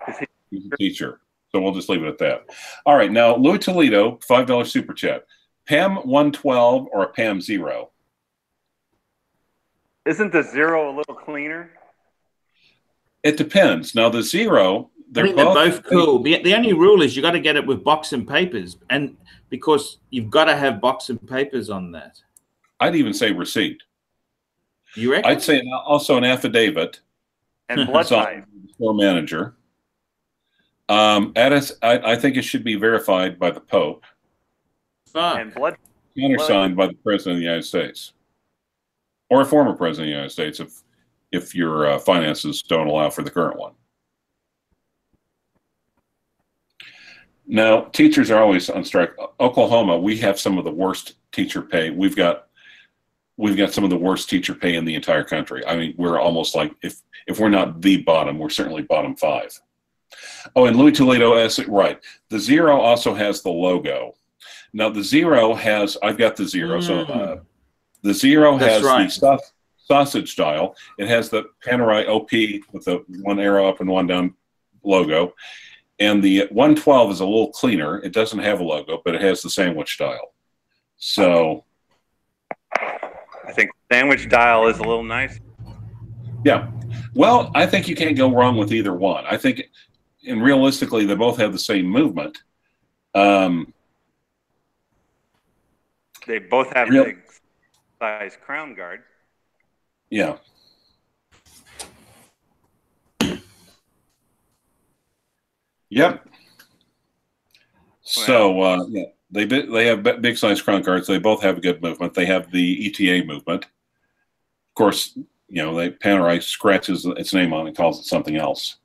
He's a teacher. So we'll just leave it at that. All right. Now, Louis Toledo, $5 super chat. Pam 112 or a Pam 0? Isn't the 0 a little cleaner? It depends. Now, the 0, they're both cool. The only rule is you got to get it with box and papers, and because you've got to have box and papers on that. I'd even say receipt. You reckon? I'd say also an affidavit. And blood type. Store manager. I think it should be verified by the Pope. And blood. Countersigned by the President of the United States. Or a former President of the United States if your finances don't allow for the current one. Now, teachers are always on strike. Oklahoma, we have some of the worst teacher pay. We've got some of the worst teacher pay in the entire country. I mean, we're almost like, if we're not the bottom, we're certainly bottom 5. Oh, and Louis Toledo has it right. The 0 also has the logo. Now, the 0 has, I've got the 0. So the 0 has the sausage dial. It has the Panerai OP with the one arrow up and one down logo. And the 112 is a little cleaner. It doesn't have a logo, but it has the sandwich dial. So I think sandwich dial is a little nice. Yeah. Well, I think you can't go wrong with either one. I think and realistically, they both have the same movement. They both have big size crown guard. Yeah. Yep. So yeah, they have big size crown guards. They both have a good movement. They have the ETA movement. Of course, you know, Panerai scratches its name on it and calls it something else.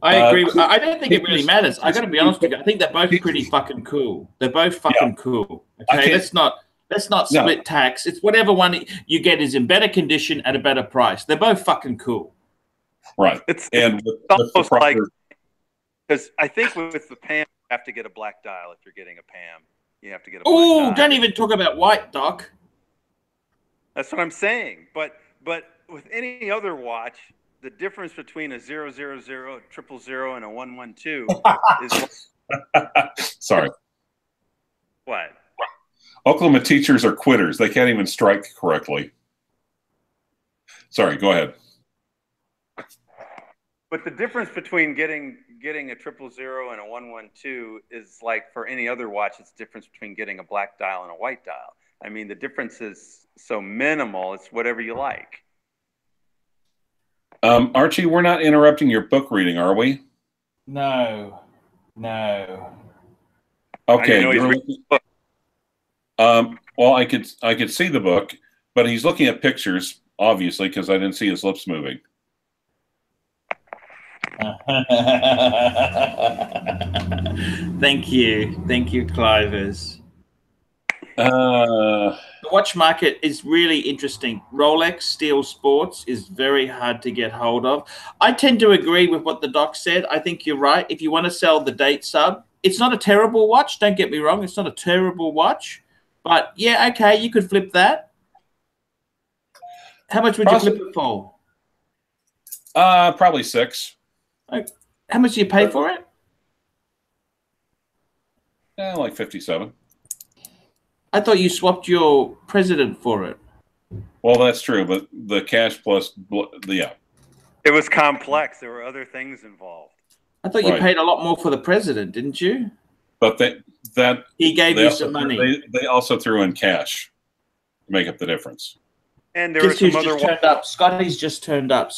I agree. I don't think it really matters. I got to be honest with you. I think they're both pretty fucking cool. They're both fucking cool. Okay, let's not split tax. It's whatever one you get is in better condition at a better price. They're both fucking cool. Right. It's with almost like, because I think with the PAM, you have to get a black dial. If you're getting a PAM, you have to get a black dial. Don't even talk about white, Doc. That's what I'm saying. But with any other watch, the difference between a 000, a 000, and a 112 is. Sorry. What? Oklahoma teachers are quitters. They can't even strike correctly. Sorry, go ahead. But the difference between getting a 000 and a 112 is like for any other watch, it's the difference between getting a black dial and a white dial. I mean, the difference is so minimal. It's whatever you like. Archie, we're not interrupting your book reading, are we? No. Okay. Well, I could see the book, but he's looking at pictures, obviously, because I didn't see his lips moving. Thank you, CLYVERS. The watch market is really interesting. Rolex Steel Sports is very hard to get hold of. I tend to agree with what the doc said. I think you're right. If you want to sell the date sub, it's not a terrible watch. Don't get me wrong. It's not a terrible watch. But, yeah, okay, you could flip that. How much would you flip it for? Probably $6. How much do you pay for it? Like $57. I thought you swapped your president for it. Well, that's true, but the cash plus, yeah. It was complex. There were other things involved. I thought you paid a lot more for the president, didn't you? But he gave you some money. They also threw in cash to make up the difference. And there were some other turned up. Scotty's just turned up.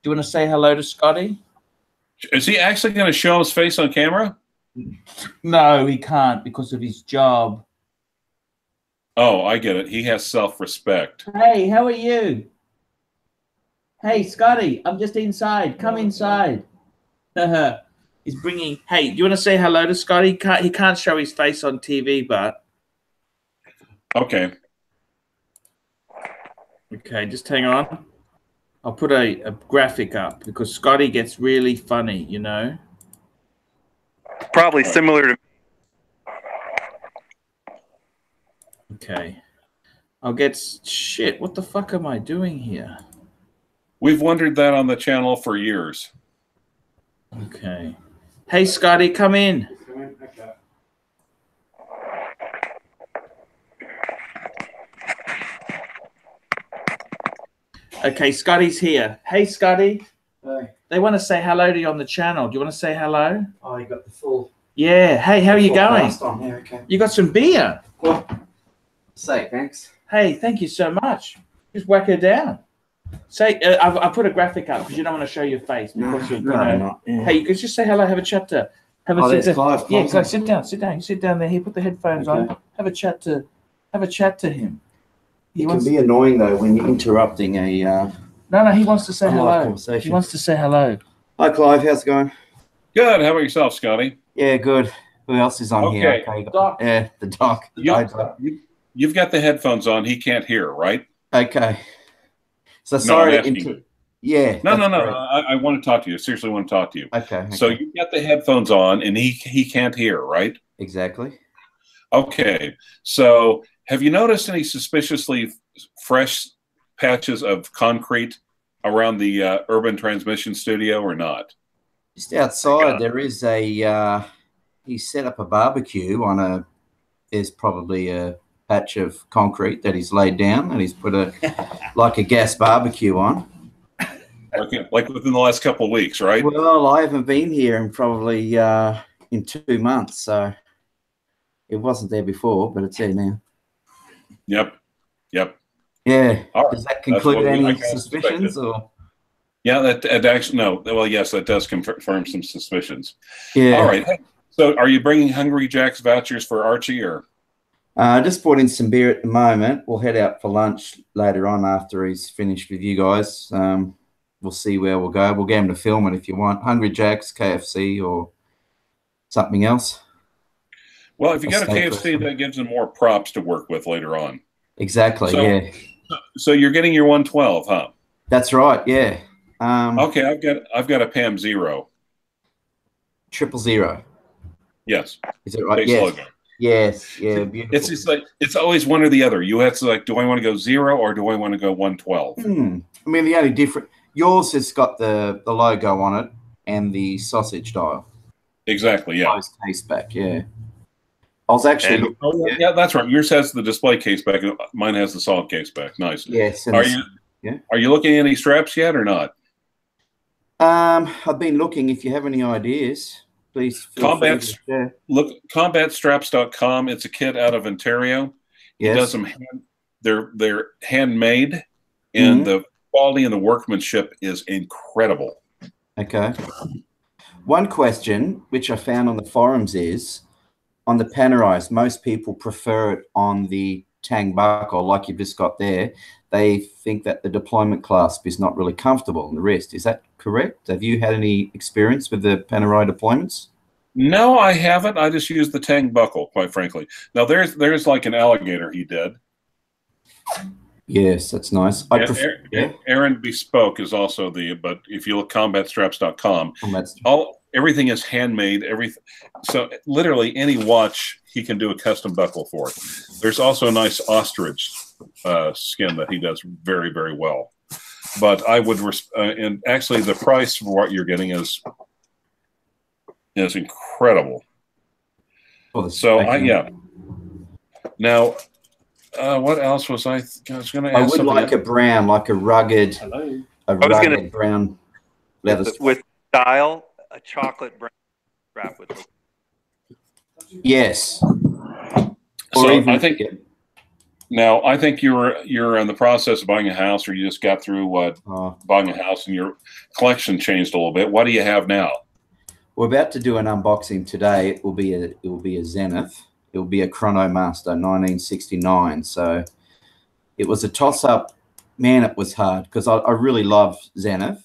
Do you want to say hello to Scotty? Is he actually going to show his face on camera? No, he can't because of his job. Oh, I get it. He has self-respect. Hey, how are you? Hey, Scotty, I'm just inside. Come inside. He's bringing. Hey, do you want to say hello to Scotty? He can't show his face on TV, but. Okay. Okay, just hang on. I'll put a graphic up because Scotty gets really funny, you know. Probably similar to. Okay. I'll get shit. What the fuck am I doing here? We've wondered that on the channel for years. Okay. Hey, Scotty, come in. Okay. Okay, Scotty's here. Hey, Scotty. Hey. They want to say hello to you on the channel. Do you want to say hello? Oh, you got the full. Yeah. Hey, how are you going? On here, okay. You got some beer. Well, say thanks. Hey, thank you so much. Just whack her down. Say, I put a graphic up because you don't want to show your face. Because Not. Yeah. Hey, you could just say hello. Have a chat to. There's Clive. Yeah, Clive, sit down. You sit down there. Here, put the headphones on. Have a chat to him. It can be annoying though when you're interrupting a. No, he wants to say hello. Conversation. He wants to say hello. Hi, Clive. How's it going? Good. How about yourself, Scotty? Yeah, good. Who else is on here? Okay. Doc. Yeah, the doc. You've got the headphones on. He can't hear, right? Okay. So sorry to Yeah. No. I want to talk to you. Seriously, want to talk to you. Okay. So you've got the headphones on, and he can't hear, right? Exactly. Okay. So have you noticed any suspiciously fresh patches of concrete around the urban transmission studio or not? Just outside, there is a. He set up a barbecue on a. There's probably a patch of concrete that he's laid down, and he's put a gas barbecue on. Like within the last couple of weeks, right? Well, I haven't been here in probably in 2 months, so it wasn't there before, but it's there now. Yep. Yeah. Right. Does that conclude any suspicions? Or? Yeah, that actually, no. Well, yes, that does confirm some suspicions. Yeah. All right. Hey, so are you bringing Hungry Jack's vouchers for Archie, or? I just brought in some beer at the moment. We'll head out for lunch later on after he's finished with you guys. We'll see where we'll go. We'll get him to film it if you want. Hungry Jack's, KFC, or something else. Well, if you got a KFC, that gives them more props to work with later on. Exactly, yeah. So you're getting your 112, huh? That's right, yeah. Okay, I've got a PAM 0. 000. Yes. Is it right? Base Yes. logo. Yes, yeah, beautiful. It's just like, it's always one or the other. You have to like, do I want to go 0 or do I want to go 112? I mean, the only different, yours has got the logo on it and the sausage dial. Exactly, yeah. Nice case back, yeah. I was actually... yeah, that's right. Yours has the display case back. Mine has the solid case back. Nice. Yes. Are you looking at any straps yet or not? I've been looking. If you have any ideas, please feel free to share. Look, combatstraps.com. It's a kit out of Ontario. Yes. He does them. They're handmade, and the quality and the workmanship is incredible. Okay. One question which I found on the forums is, on the Panerise, most people prefer it on the tang buckle, like you've just got there. They think that the deployment clasp is not really comfortable on the wrist. Is that correct? Have you had any experience with the Panerai deployments? No, I haven't. I just use the tang buckle, quite frankly. Now, there's like an alligator he did. Yes, that's nice. Aaron Bespoke is also but if you look combatstraps.com, everything is handmade. So literally any watch he can do a custom buckle for. There's also a nice ostrich skin that he does very, very well. But I would, and actually the price for what you're getting is incredible. Yeah. Now, what else was I was going to ask? I would like a brown, like a rugged brown leather with style, a chocolate brown strap with. Yes. So I think you're in the process of buying a house, or you just got through buying a house, and your collection changed a little bit. What do you have now? We're about to do an unboxing today. It will be a Zenith. It will be a Chronomaster 1969. So it was a toss-up. Man, it was hard because I really love Zenith.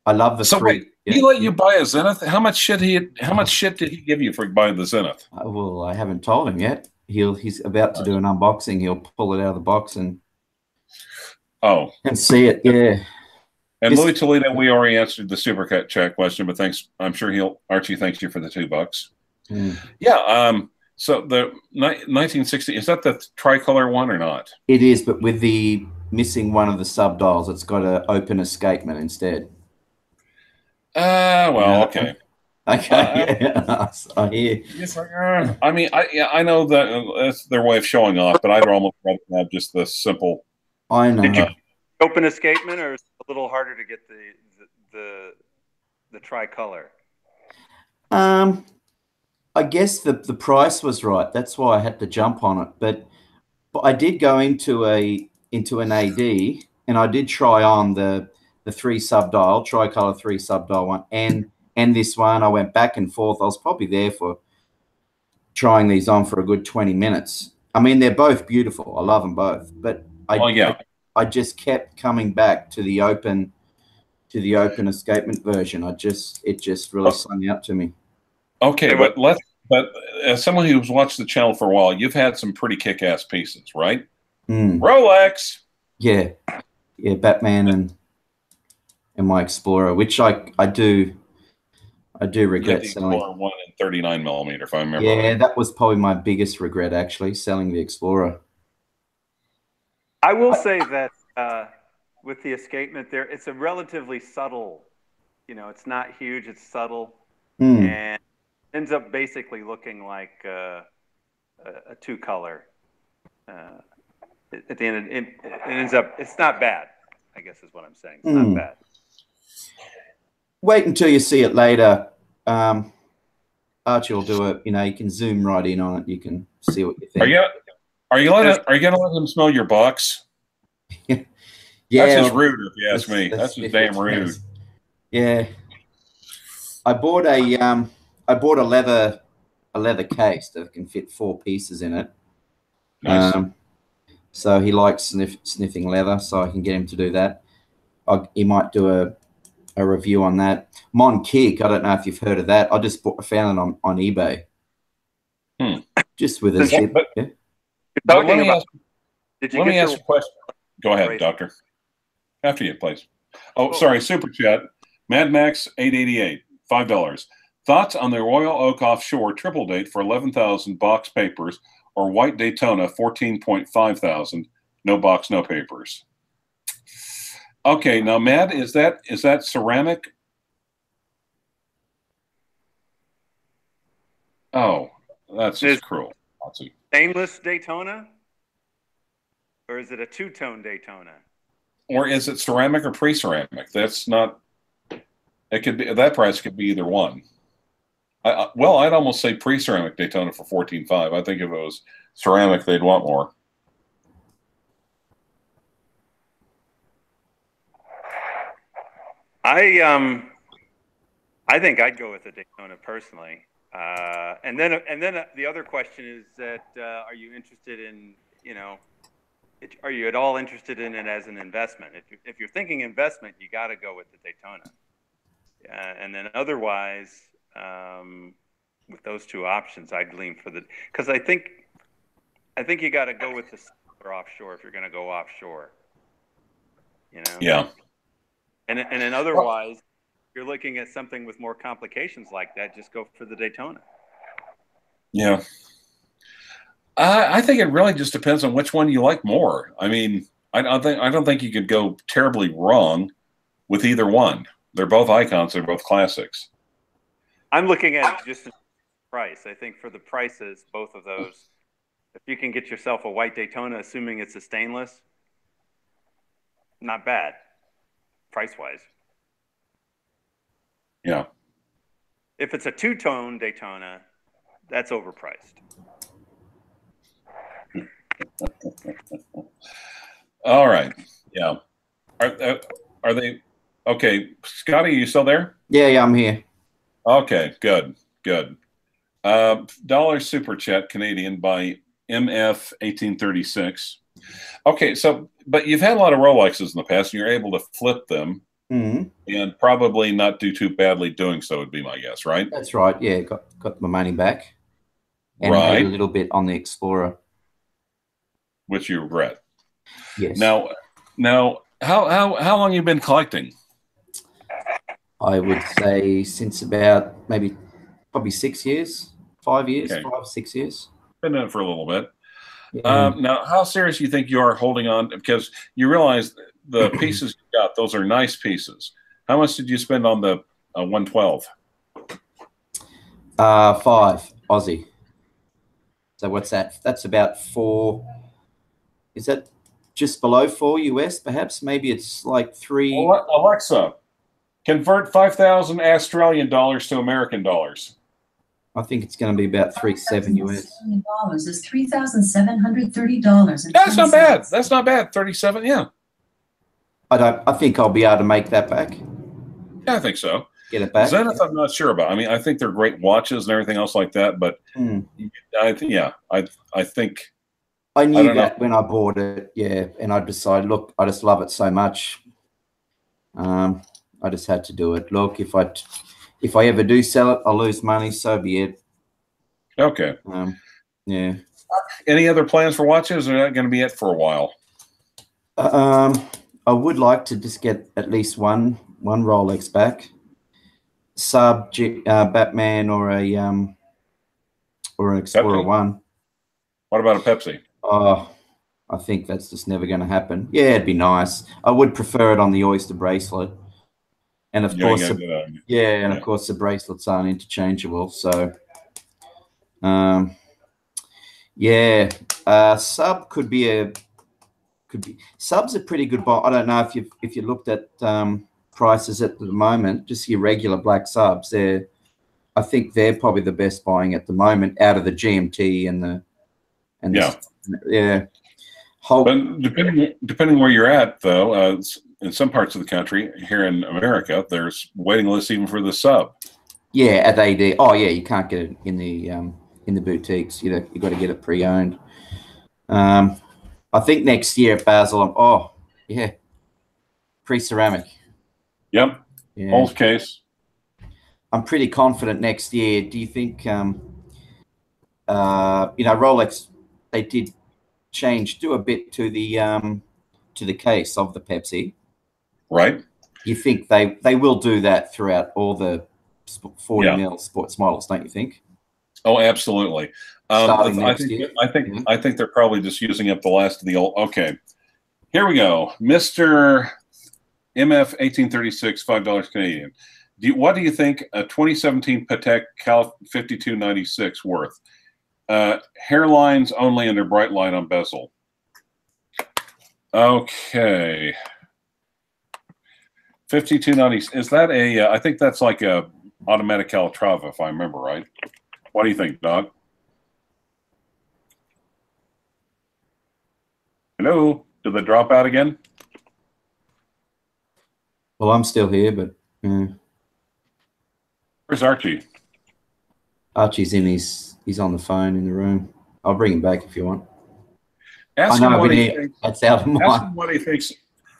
I love the three. He let you buy a Zenith? How much shit did he give you for buying the Zenith? Well, I haven't told him yet. He's about to do an unboxing. He'll pull it out of the box and see it. Yeah. And Louis Toledo, we already answered the supercut chat question, but thanks. I'm sure Archie thanks you for the $2. Yeah. So the 1960, is that the tricolor one or not? It is, but with the missing one of the sub dials. It's got an open escapement instead. Well, okay. Okay, yeah. I hear. I mean, I know that that's their way of showing off, but I'd almost rather have just the simple. I know. Did you open escapement, or is it a little harder to get the tricolor? I guess the price was right. That's why I had to jump on it. But I did go into an AD, and I did try on the 3 subdial, tricolor 3 subdial one, and this one. I went back and forth. I was probably there for trying these on for a good 20 minutes. I mean, they're both beautiful. I love them both. But I just kept coming back to the open escapement version. It just really sung out to me. Okay, but as someone who's watched the channel for a while, you've had some pretty kick-ass pieces, right? Rolex. Yeah, Batman and my Explorer, which I do regret selling. One in 39 millimeter, if I remember. Yeah, that was probably my biggest regret, actually, selling the Explorer. I will say that with the escapement there, it's a relatively subtle, it's not huge, it's subtle, and ends up basically looking like a 2-color. at the end, it ends up, it's not bad, I guess is what I'm saying. It's not bad. Wait until you see it later. Archie will do it. You know, you can zoom right in on it. You can see what you think. Are you going to let him smell your box? Yeah, that's just rude, if you ask me. That's just damn rude. Yeah, I bought a leather case that can fit 4 pieces in it. Nice. So he likes sniffing leather, so I can get him to do that. He might do a review on that. Mon Kick, I don't know if you've heard of that. I just found it on eBay. Just with a zip. Yeah. Let me ask a question. Go ahead, Doctor. After you, please. Oh, sorry. Super chat. Mad Max 888, $5. Thoughts on the Royal Oak Offshore triple date for 11,000 box papers or white Daytona 14.5 no box, no papers. Okay, now Mad, is that ceramic? Oh, that's just cruel. Stainless Daytona? Or is it a two-tone Daytona? Or is it ceramic or pre-ceramic? That's not. It could be, that price could be either one. Well, I'd almost say pre-ceramic Daytona for 14.5. I think if it was ceramic, they'd want more. I think I'd go with the Daytona personally. And then the other question is that are you interested in, you know, are you at all interested in it as an investment? If you're thinking investment, you got to go with the Daytona. And then otherwise, with those two options, I'd lean for the, because I think you got to go with the silver offshore if you're going to go offshore. You know. Yeah. And then otherwise, if you're looking at something with more complications like that, just go for the Daytona. Yeah. I think it really just depends on which one you like more. I mean, I don't think you could go terribly wrong with either one. They're both icons. They're both classics. I'm looking at just the price. I think for the prices, both of those, if you can get yourself a white Daytona, assuming it's a stainless, not bad, price-wise. Yeah. If it's a two-tone Daytona, that's overpriced. All right. Yeah. Are they okay? Scotty, are you still there? Yeah, I'm here. Okay, good. Dollar super chat Canadian by MF 1836. Okay, so but you've had a lot of Rolexes in the past, and you're able to flip them, and probably not do too badly doing so. Would be my guess, right? That's right. Yeah, got my money back, and right. a little bit on the Explorer, which you regret. Yes. Now, how long you been collecting? I would say since about probably 6 years, 5 years, Okay. 5, 6 years. Been in it for a little bit. Yeah. Now, how serious do you think you are holding on? Because you realize the pieces you got; those are nice pieces. How much did you spend on the 112? 5 Aussie. So what's that? That's about 4. Is that just below 4 US? Perhaps maybe it's like 3. Alexa, convert 5,000 Australian dollars to American dollars. I think it's going to be about 3.7 US. $dollars is $3,730. That's not bad. That's not bad. 37, yeah. I think I'll be able to make that back. Yeah, I think so. Get it back. Zenith, I'm not sure about. I mean, I think they're great watches and everything else like that, but I think, yeah, I think. I knew that when I bought it, yeah, and I decided, look, I just love it so much. I just had to do it. Look, if I ever do sell it, I'll lose money. So be it. Okay. Yeah. Any other plans for watches? Or are that going to be it for a while? I would like to just get at least one Rolex back, sub Batman or an Explorer Pepsi? 1. What about a Pepsi? Oh, I think that's just never going to happen. Yeah, it'd be nice. I would prefer it on the Oyster bracelet. And of course, of course, the bracelets aren't interchangeable. So, Yeah, sub could be sub's a pretty good buy. I don't know if you looked at prices at the moment, just your regular black subs. I think they're probably the best buying at the moment out of the GMT and yeah. But depending where you're at, though, in some parts of the country, here in America, there's waiting lists even for the sub. Yeah, at AD. Oh yeah, you can't get it in the boutiques. You got to get it pre-owned. I think next year at Basel. Oh yeah, pre-ceramic. Yep. Yeah. Old case. I'm pretty confident next year. Do you think? Rolex, they did do a bit to the case of the Pepsi. Right. You think they will do that throughout all the 40 mil sports models, don't you think? Oh, absolutely. I think they're probably just using up the last of the old. Okay, here we go, Mr. MF 1836, $5 Canadian. What do you think a 2017 Patek Cal 5296 worth? Hairlines only under bright line on bezel. Okay. 5290. Is that a? I think that's like a automatic Calatrava, if I remember right. What do you think, Doc? Hello. Did they drop out again? Well, I'm still here, but where's Archie? Archie's he's on the phone in the room. I'll bring him back if you want. Ask him what he thinks. That's out of mind. Ask him what he thinks.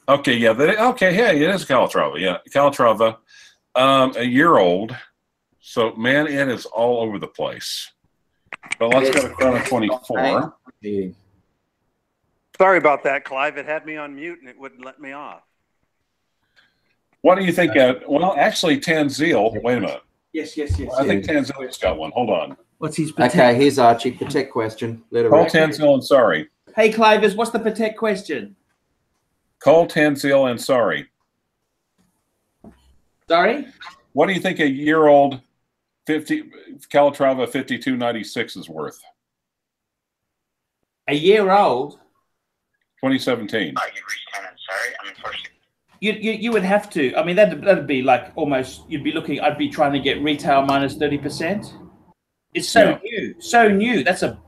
Okay, yeah. Okay, yeah, it is Calatrava. Yeah, Calatrava. A year old. So, man, it is all over the place. But let's go to Chrono 24. Sorry about that, Clive. It had me on mute and it wouldn't let me off. What do you think? Well, actually, Tanzil. Wait a minute. Yes. I think Tanzil's got one. Hold on. What's his Patek? Okay, here's Archie. Patek question. Call Tanzil and sorry. Hey, CLYVERS, what's the Patek question? Call Tanzil and sorry. Sorry? What do you think a year-old Calatrava 5296 is worth? A year old? 2017. You would have to. I mean, that'd be like almost. You'd be looking. I'd be trying to get retail minus 30%. It's so new. That's a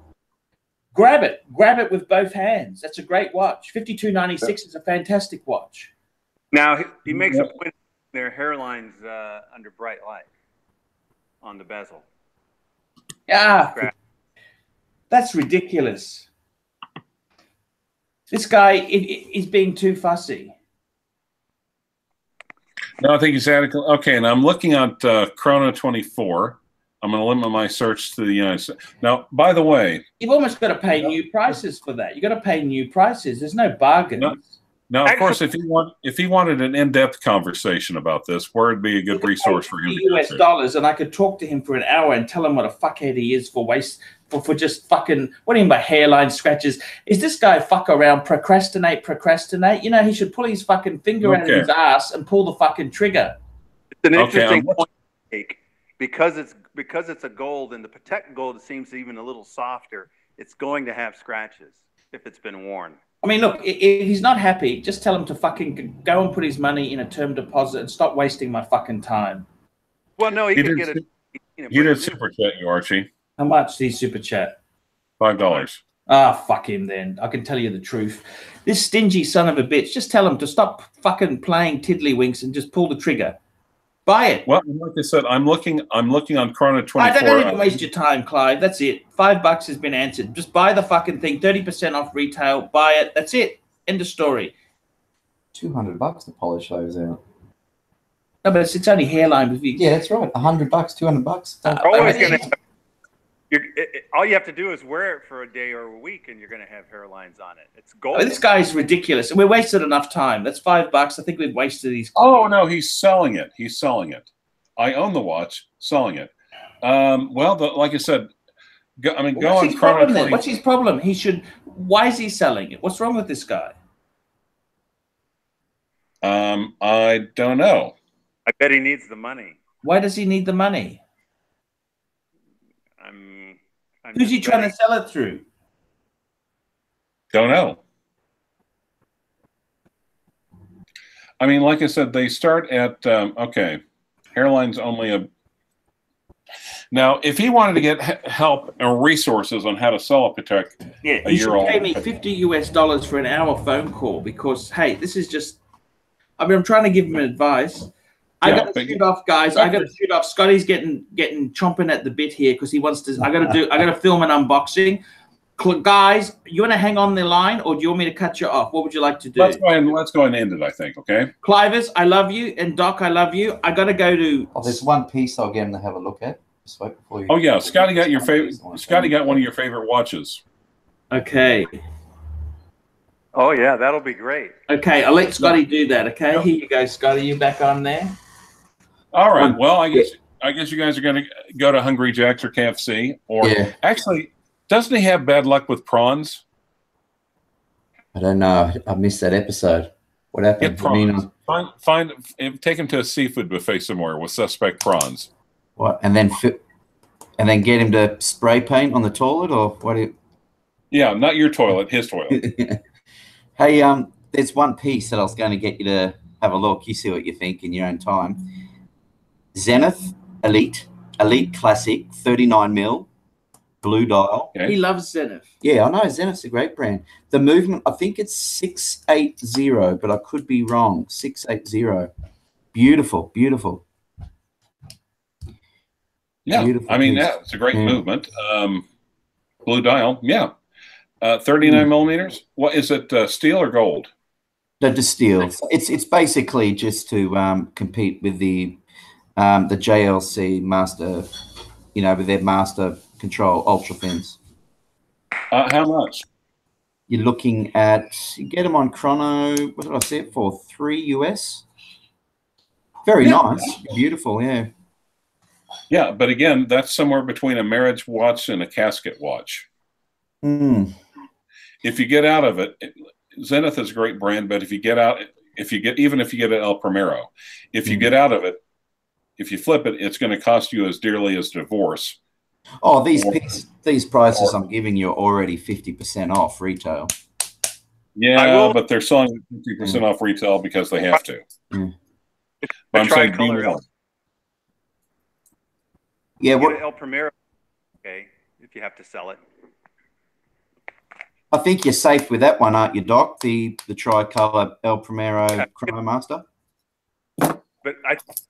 grab it with both hands. That's a great watch. 5296 is a fantastic watch. Now he makes a point. Their hairlines under bright light on the bezel. Yeah, that's ridiculous. This guy is being too fussy. No, I think he's adequate. Okay, and I'm looking at Chrono 24. I'm going to limit my search to the United States. Now, by the way, you've almost got to pay new prices for that. You got to pay new prices. There's no bargains. Now, of course, if he wanted an in-depth conversation about this, where would be a good resource for him? US dollars, and I could talk to him for an hour and tell him what a fuckhead he is for just fucking. What do you mean by hairline scratches? Is this guy fuck around, procrastinate? You know, he should pull his fucking finger out of his ass and pull the fucking trigger. It's an interesting point to make because it's a gold, and the Patek gold seems even a little softer. It's going to have scratches if it's been worn. I mean, look, if he's not happy, just tell him to fucking go and put his money in a term deposit and stop wasting my fucking time. Well, no, he could get it. You did super chat, you Archie. How much did he super chat? $5. Ah, fuck him then. I can tell you the truth. This stingy son of a bitch, just tell him to stop fucking playing tiddlywinks and just pull the trigger. Buy it. Well, like I said, I'm looking on Chrono 24. I don't even waste your time, Clive. That's it. $5 has been answered. Just buy the fucking thing. 30% off retail. Buy it. That's it. End of story. $200 to polish those out. No, but it's only hairline. Yeah, that's right. $100, $200. Always gonna. All you have to do is wear it for a day or a week, and you're going to have hairlines on it. It's gold. Oh, this guy's ridiculous, and we wasted enough time. That's $5. I think we've wasted these. Oh no, he's selling it. He's selling it. I own the watch. Selling it. Well, like I said, go on Chrono 24. What's his problem? He should. Why is he selling it? What's wrong with this guy? I don't know. I bet he needs the money. Why does he need the money? Who's he trying to sell it through? Don't know. I mean, like I said, they start at, okay, hairline's only a... Now, if he wanted to get help and resources on how to sell a Patek a he year should old... pay me $50 for an hour phone call because, hey, this is just... I mean, I'm trying to give him advice. I got to shoot off, guys. I got to shoot off. Scotty's getting chomping at the bit here because he wants to... I got to film an unboxing. Guys, you want to hang on the line, or do you want me to cut you off? What would you like to do? Let's go ahead and end it, I think, okay? CLYVERS, I love you. And Doc, I love you. I got to go to... Oh, there's one piece I'll get him to have a look at. Just wait before you... Oh, yeah. Scotty got your favorite... Scotty got one of your favorite watches. Okay. Oh, yeah. That'll be great. Okay. I'll let Scotty do that, okay? Yep. Here you go, Scotty. You back on there? All right. Well, I guess you guys are going to go to Hungry Jack's or KFC. Or actually... Doesn't he have bad luck with prawns? I don't know. I missed that episode. What happened? Get prawns. Take him to a seafood buffet somewhere with suspect prawns. What? And then get him to spray paint on the toilet, or what? Yeah, not your toilet, his toilet. Hey, there's one piece that I was going to get you to have a look. You see what you think in your own time. Zenith Elite Classic 39mm. Blue dial. Okay. He loves Zenith. Yeah, I know. Zenith's a great brand. The movement, I think it's 680, but I could be wrong. 680. Beautiful, beautiful. Yeah, beautiful, I mean, it's a great movement. Blue dial, yeah. 39 millimeters. What is it? Steel or gold? No, just steel. It's basically just to compete with the JLC master, with their master control ultra fins. How much? You're looking at, you get them on chrono, what did I say it for? $3 US. Very nice. Beautiful, yeah. Yeah, but again, that's somewhere between a marriage watch and a casket watch. If you get out of it, Zenith is a great brand, but if you get out, even if you get an El Primero, if you get out of it, if you flip it, it's going to cost you as dearly as divorce. Oh, these prices I'm giving you are already 50% off retail. Yeah, but they're selling 50% off retail because they have to. But I'm saying be more. Yeah, what El Primero? Okay, if you have to sell it. I think you're safe with that one, aren't you, Doc? The tricolor El Primero Chrono Master. But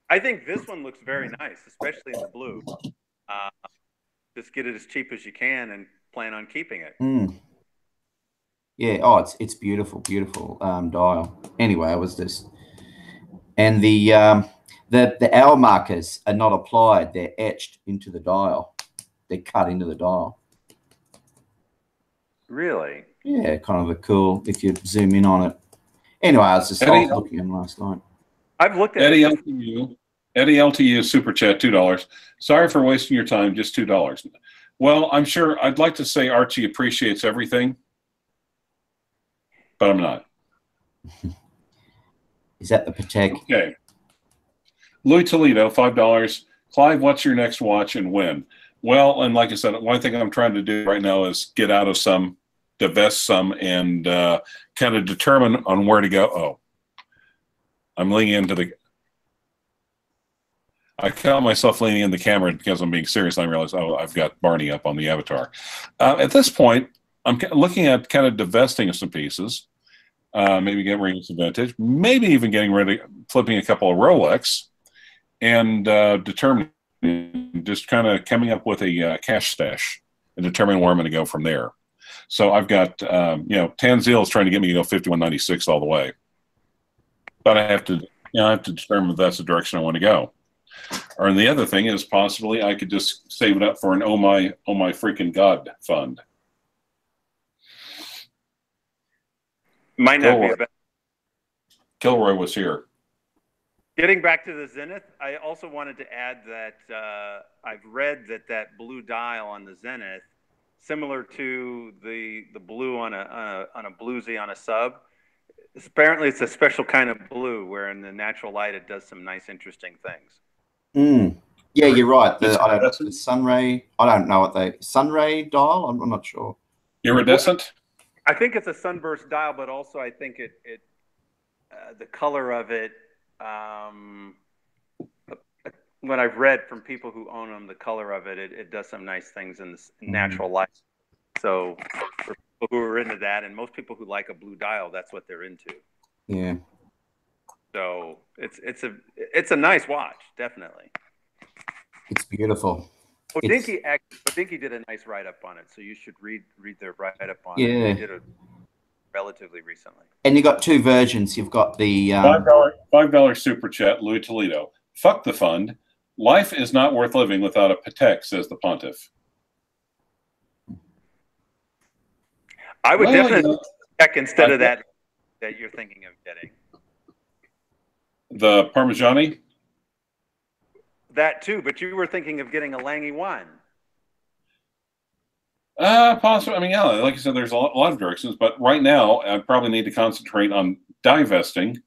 I think this one looks very nice, especially in the blue. Just get it as cheap as you can and plan on keeping it. Yeah. Oh, it's beautiful, beautiful dial. Anyway, I was just, and the hour markers are not applied; they're etched into the dial. They're cut into the dial. Really? Yeah, kind of a cool. If you zoom in on it. Anyway, I was just looking at them last night. I've looked at Eddie LTU. Eddie LTU super chat $2. Sorry for wasting your time. Just $2. Well, I'm sure I'd like to say Archie appreciates everything, but I'm not. Is that the Patek? Okay. Louis Toledo, $5. Clive, what's your next watch and when? Well, and like I said, one thing I'm trying to do right now is get out of some, divest some, and kind of determine on where to go. Oh, I'm leaning into the... I caught myself leaning in the camera because I'm being serious. And I realized, oh, I've got Barney up on the avatar. At this point, I'm looking at kind of divesting of some pieces, maybe getting rid of some vintage, maybe even getting rid of flipping a couple of Rolex, and determining, just kind of coming up with a cash stash and determining where I'm going to go from there. So I've got, Tanzil is trying to get me to go 5196 all the way, but I have to determine if that's the direction I want to go. Or the other thing is possibly I could just save it up for an oh my freaking God fund. Might not be a bad. Kilroy was here. Getting back to the Zenith, I also wanted to add that I've read that blue dial on the Zenith, similar to the blue on a bluesy on a sub. Apparently, it's a special kind of blue where in the natural light it does some nice, interesting things. Yeah, you're right. The Sunray, I don't know what Sunray dial. I'm not sure. Iridescent. I think it's a sunburst dial, but also I think the color of it. What I've read from people who own them, the color of it does some nice things in the natural light. So for people who are into that, and most people who like a blue dial, that's what they're into. Yeah. So it's a nice watch, definitely. It's beautiful. Dinky did a nice write up on it, so you should read their write up on it. Yeah. They did it relatively recently. And you got two versions. You've got the $5 super chat, Louis Toledo. Fuck the fund. Life is not worth living without a Patek, says the pontiff. I would definitely check instead of that you're thinking of getting. The Parmigiani? That too, but you were thinking of getting a Lange 1. Possibly. I mean, yeah, like I said, there's a lot of directions, but right now I probably need to concentrate on divesting.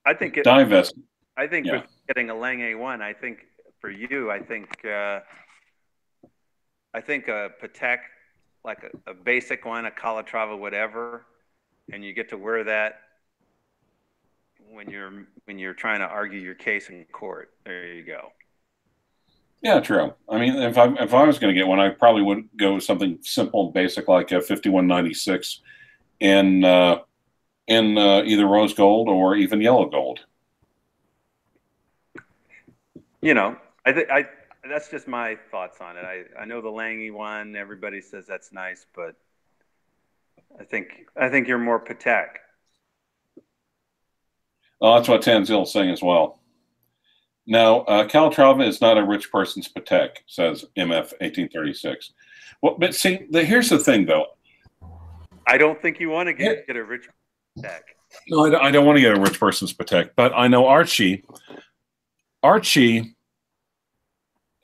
I think divesting. I think with getting a Lange 1, I think for you, I think a Patek, like a basic one, a Calatrava, whatever, and you get to wear that when you're trying to argue your case in court. There you go. Yeah, true. I mean, if I was going to get one, I probably would go with something simple and basic like a 5196 in either rose gold or even yellow gold. You know, I that's just my thoughts on it. I know the Lange one, everybody says that's nice, but I think you're more Patek. Oh, that's what Tanzil's saying as well. Now, Calatrava is not a rich person's Patek, says MF 1836. Well, but see, here's the thing, though. I don't think you want to get a rich Patek. No, I don't want to get a rich person's Patek, but I know Archie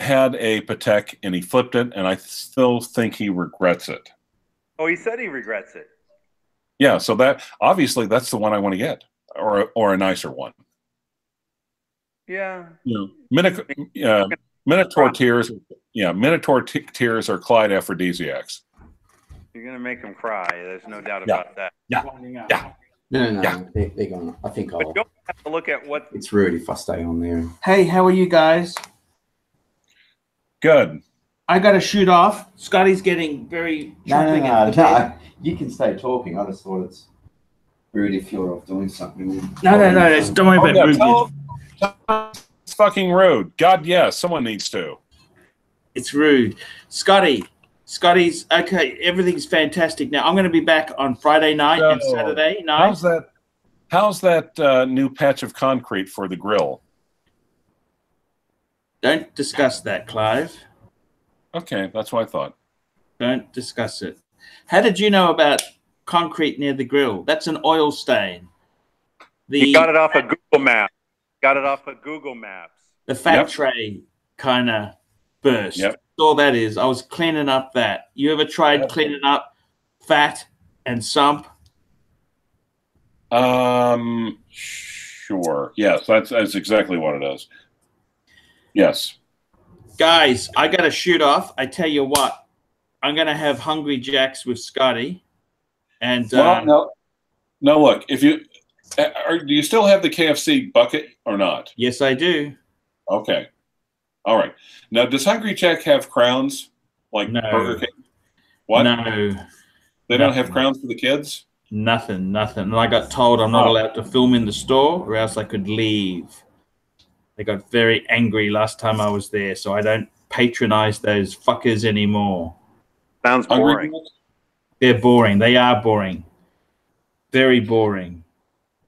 had a Patek and he flipped it, and I still think he regrets it. Oh, he said he regrets it. Yeah, so that obviously that's the one I want to get, or a nicer one. Yeah. You know, Minotaur tears. Yeah, Minotaur tears are Clyde aphrodisiacs. You're gonna make them cry. There's no doubt about that. Yeah. No. They're gonna. I think But you don't have to look at what. It's rude if I stay on there. Hey, how are you guys? Good. I got to shoot off. Scotty's getting very. No. You can stay talking. I just thought it's rude if you're off doing something. No. Don't worry about rude. It's fucking rude. God, yes, someone needs to. It's rude. Scotty's okay. Everything's fantastic. Now I'm going to be back on Friday night and Saturday night. How's that new patch of concrete for the grill? Don't discuss that, Clive. Okay, that's what I thought. Don't discuss it. How did you know about concrete near the grill? That's an oil stain. He got it off of Google Maps. The fat tray kind of burst. Yep. That's all that is. I was cleaning up that. You ever tried cleaning up fat and sump? Sure. Yes, that's exactly what it is. Yes. Guys, I got to shoot off. I tell you what, I'm going to have Hungry Jacks with Scotty. And no, look, if you do you still have the KFC bucket or not? Yes, I do. Okay. All right. Now, does Hungry Jack have crowns like No. Burger King? What? No. They don't have crowns for the kids? Nothing. And I got told I'm not allowed to film in the store or else I could leave. They got very angry last time I was there, so I don't patronize those fuckers anymore. Sounds boring. They're boring. They are boring. Very boring.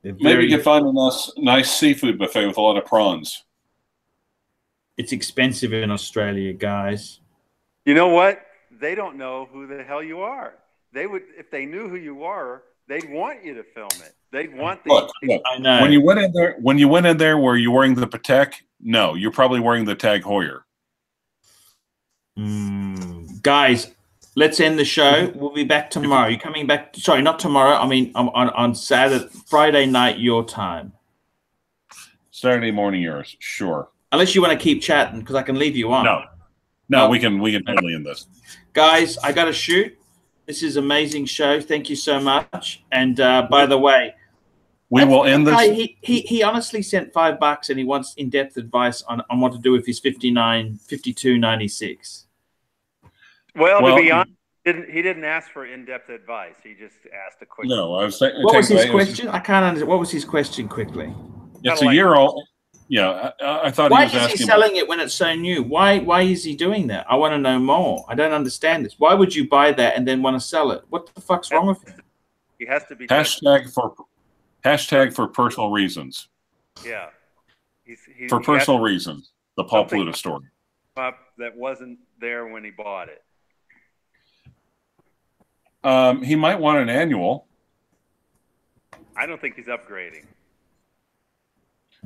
Maybe you can find a nice seafood buffet with a lot of prawns. It's expensive in Australia, guys. You know what? They don't know who the hell you are. They would, if they knew who you are, they'd want you to film it. They'd want the. Look, I know. When you went in there, were you wearing the Patek? No, you're probably wearing the Tag Heuer. Guys, let's end the show. We'll be back tomorrow. You're coming back? Sorry, not tomorrow. I mean, on Saturday, Friday night, your time. Saturday morning, yours. Sure. Unless you want to keep chatting, because I can leave you on. No. No, we can totally end this. Guys, I got to shoot. This is an amazing show. Thank you so much. And by the way, we will end this. He honestly sent $5 and he wants in-depth advice on what to do with his 5296. Well, to be honest, he didn't ask for in-depth advice. He just asked a quick. No, I was saying. What was his question? I can't understand. What was his question? Quickly. It's a year old. Yeah, I thought he was asking. Why is he selling it when it's so new? Why is he doing that? I want to know more. I don't understand this. Why would you buy that and then want to sell it? What the fuck's wrong with him? He has to be hashtag for personal reasons. Yeah, for personal reasons. The Paul Pluta story. That wasn't there when he bought it. He might want an annual. I don't think he's upgrading.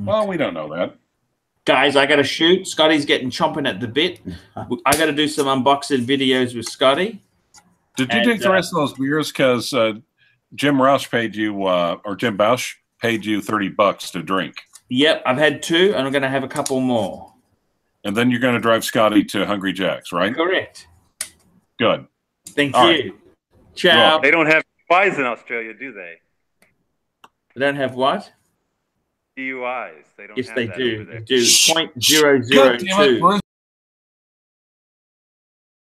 Well, we don't know that. Guys, I got to shoot. Scotty's getting chomping at the bit. I got to do some unboxing videos with Scotty. Did you take the rest of those beers? Because Jim Roush paid you, or Jim Bausch paid you $30 to drink. Yep, I've had 2, and I'm going to have a couple more. And then you're going to drive Scotty to Hungry Jack's, right? Correct. Good. Thank you. Right. Ciao. Well, they don't have DUIs in Australia, do they? They don't have what? DUIs. They don't. Yes, have they that do. over there. They do. .002.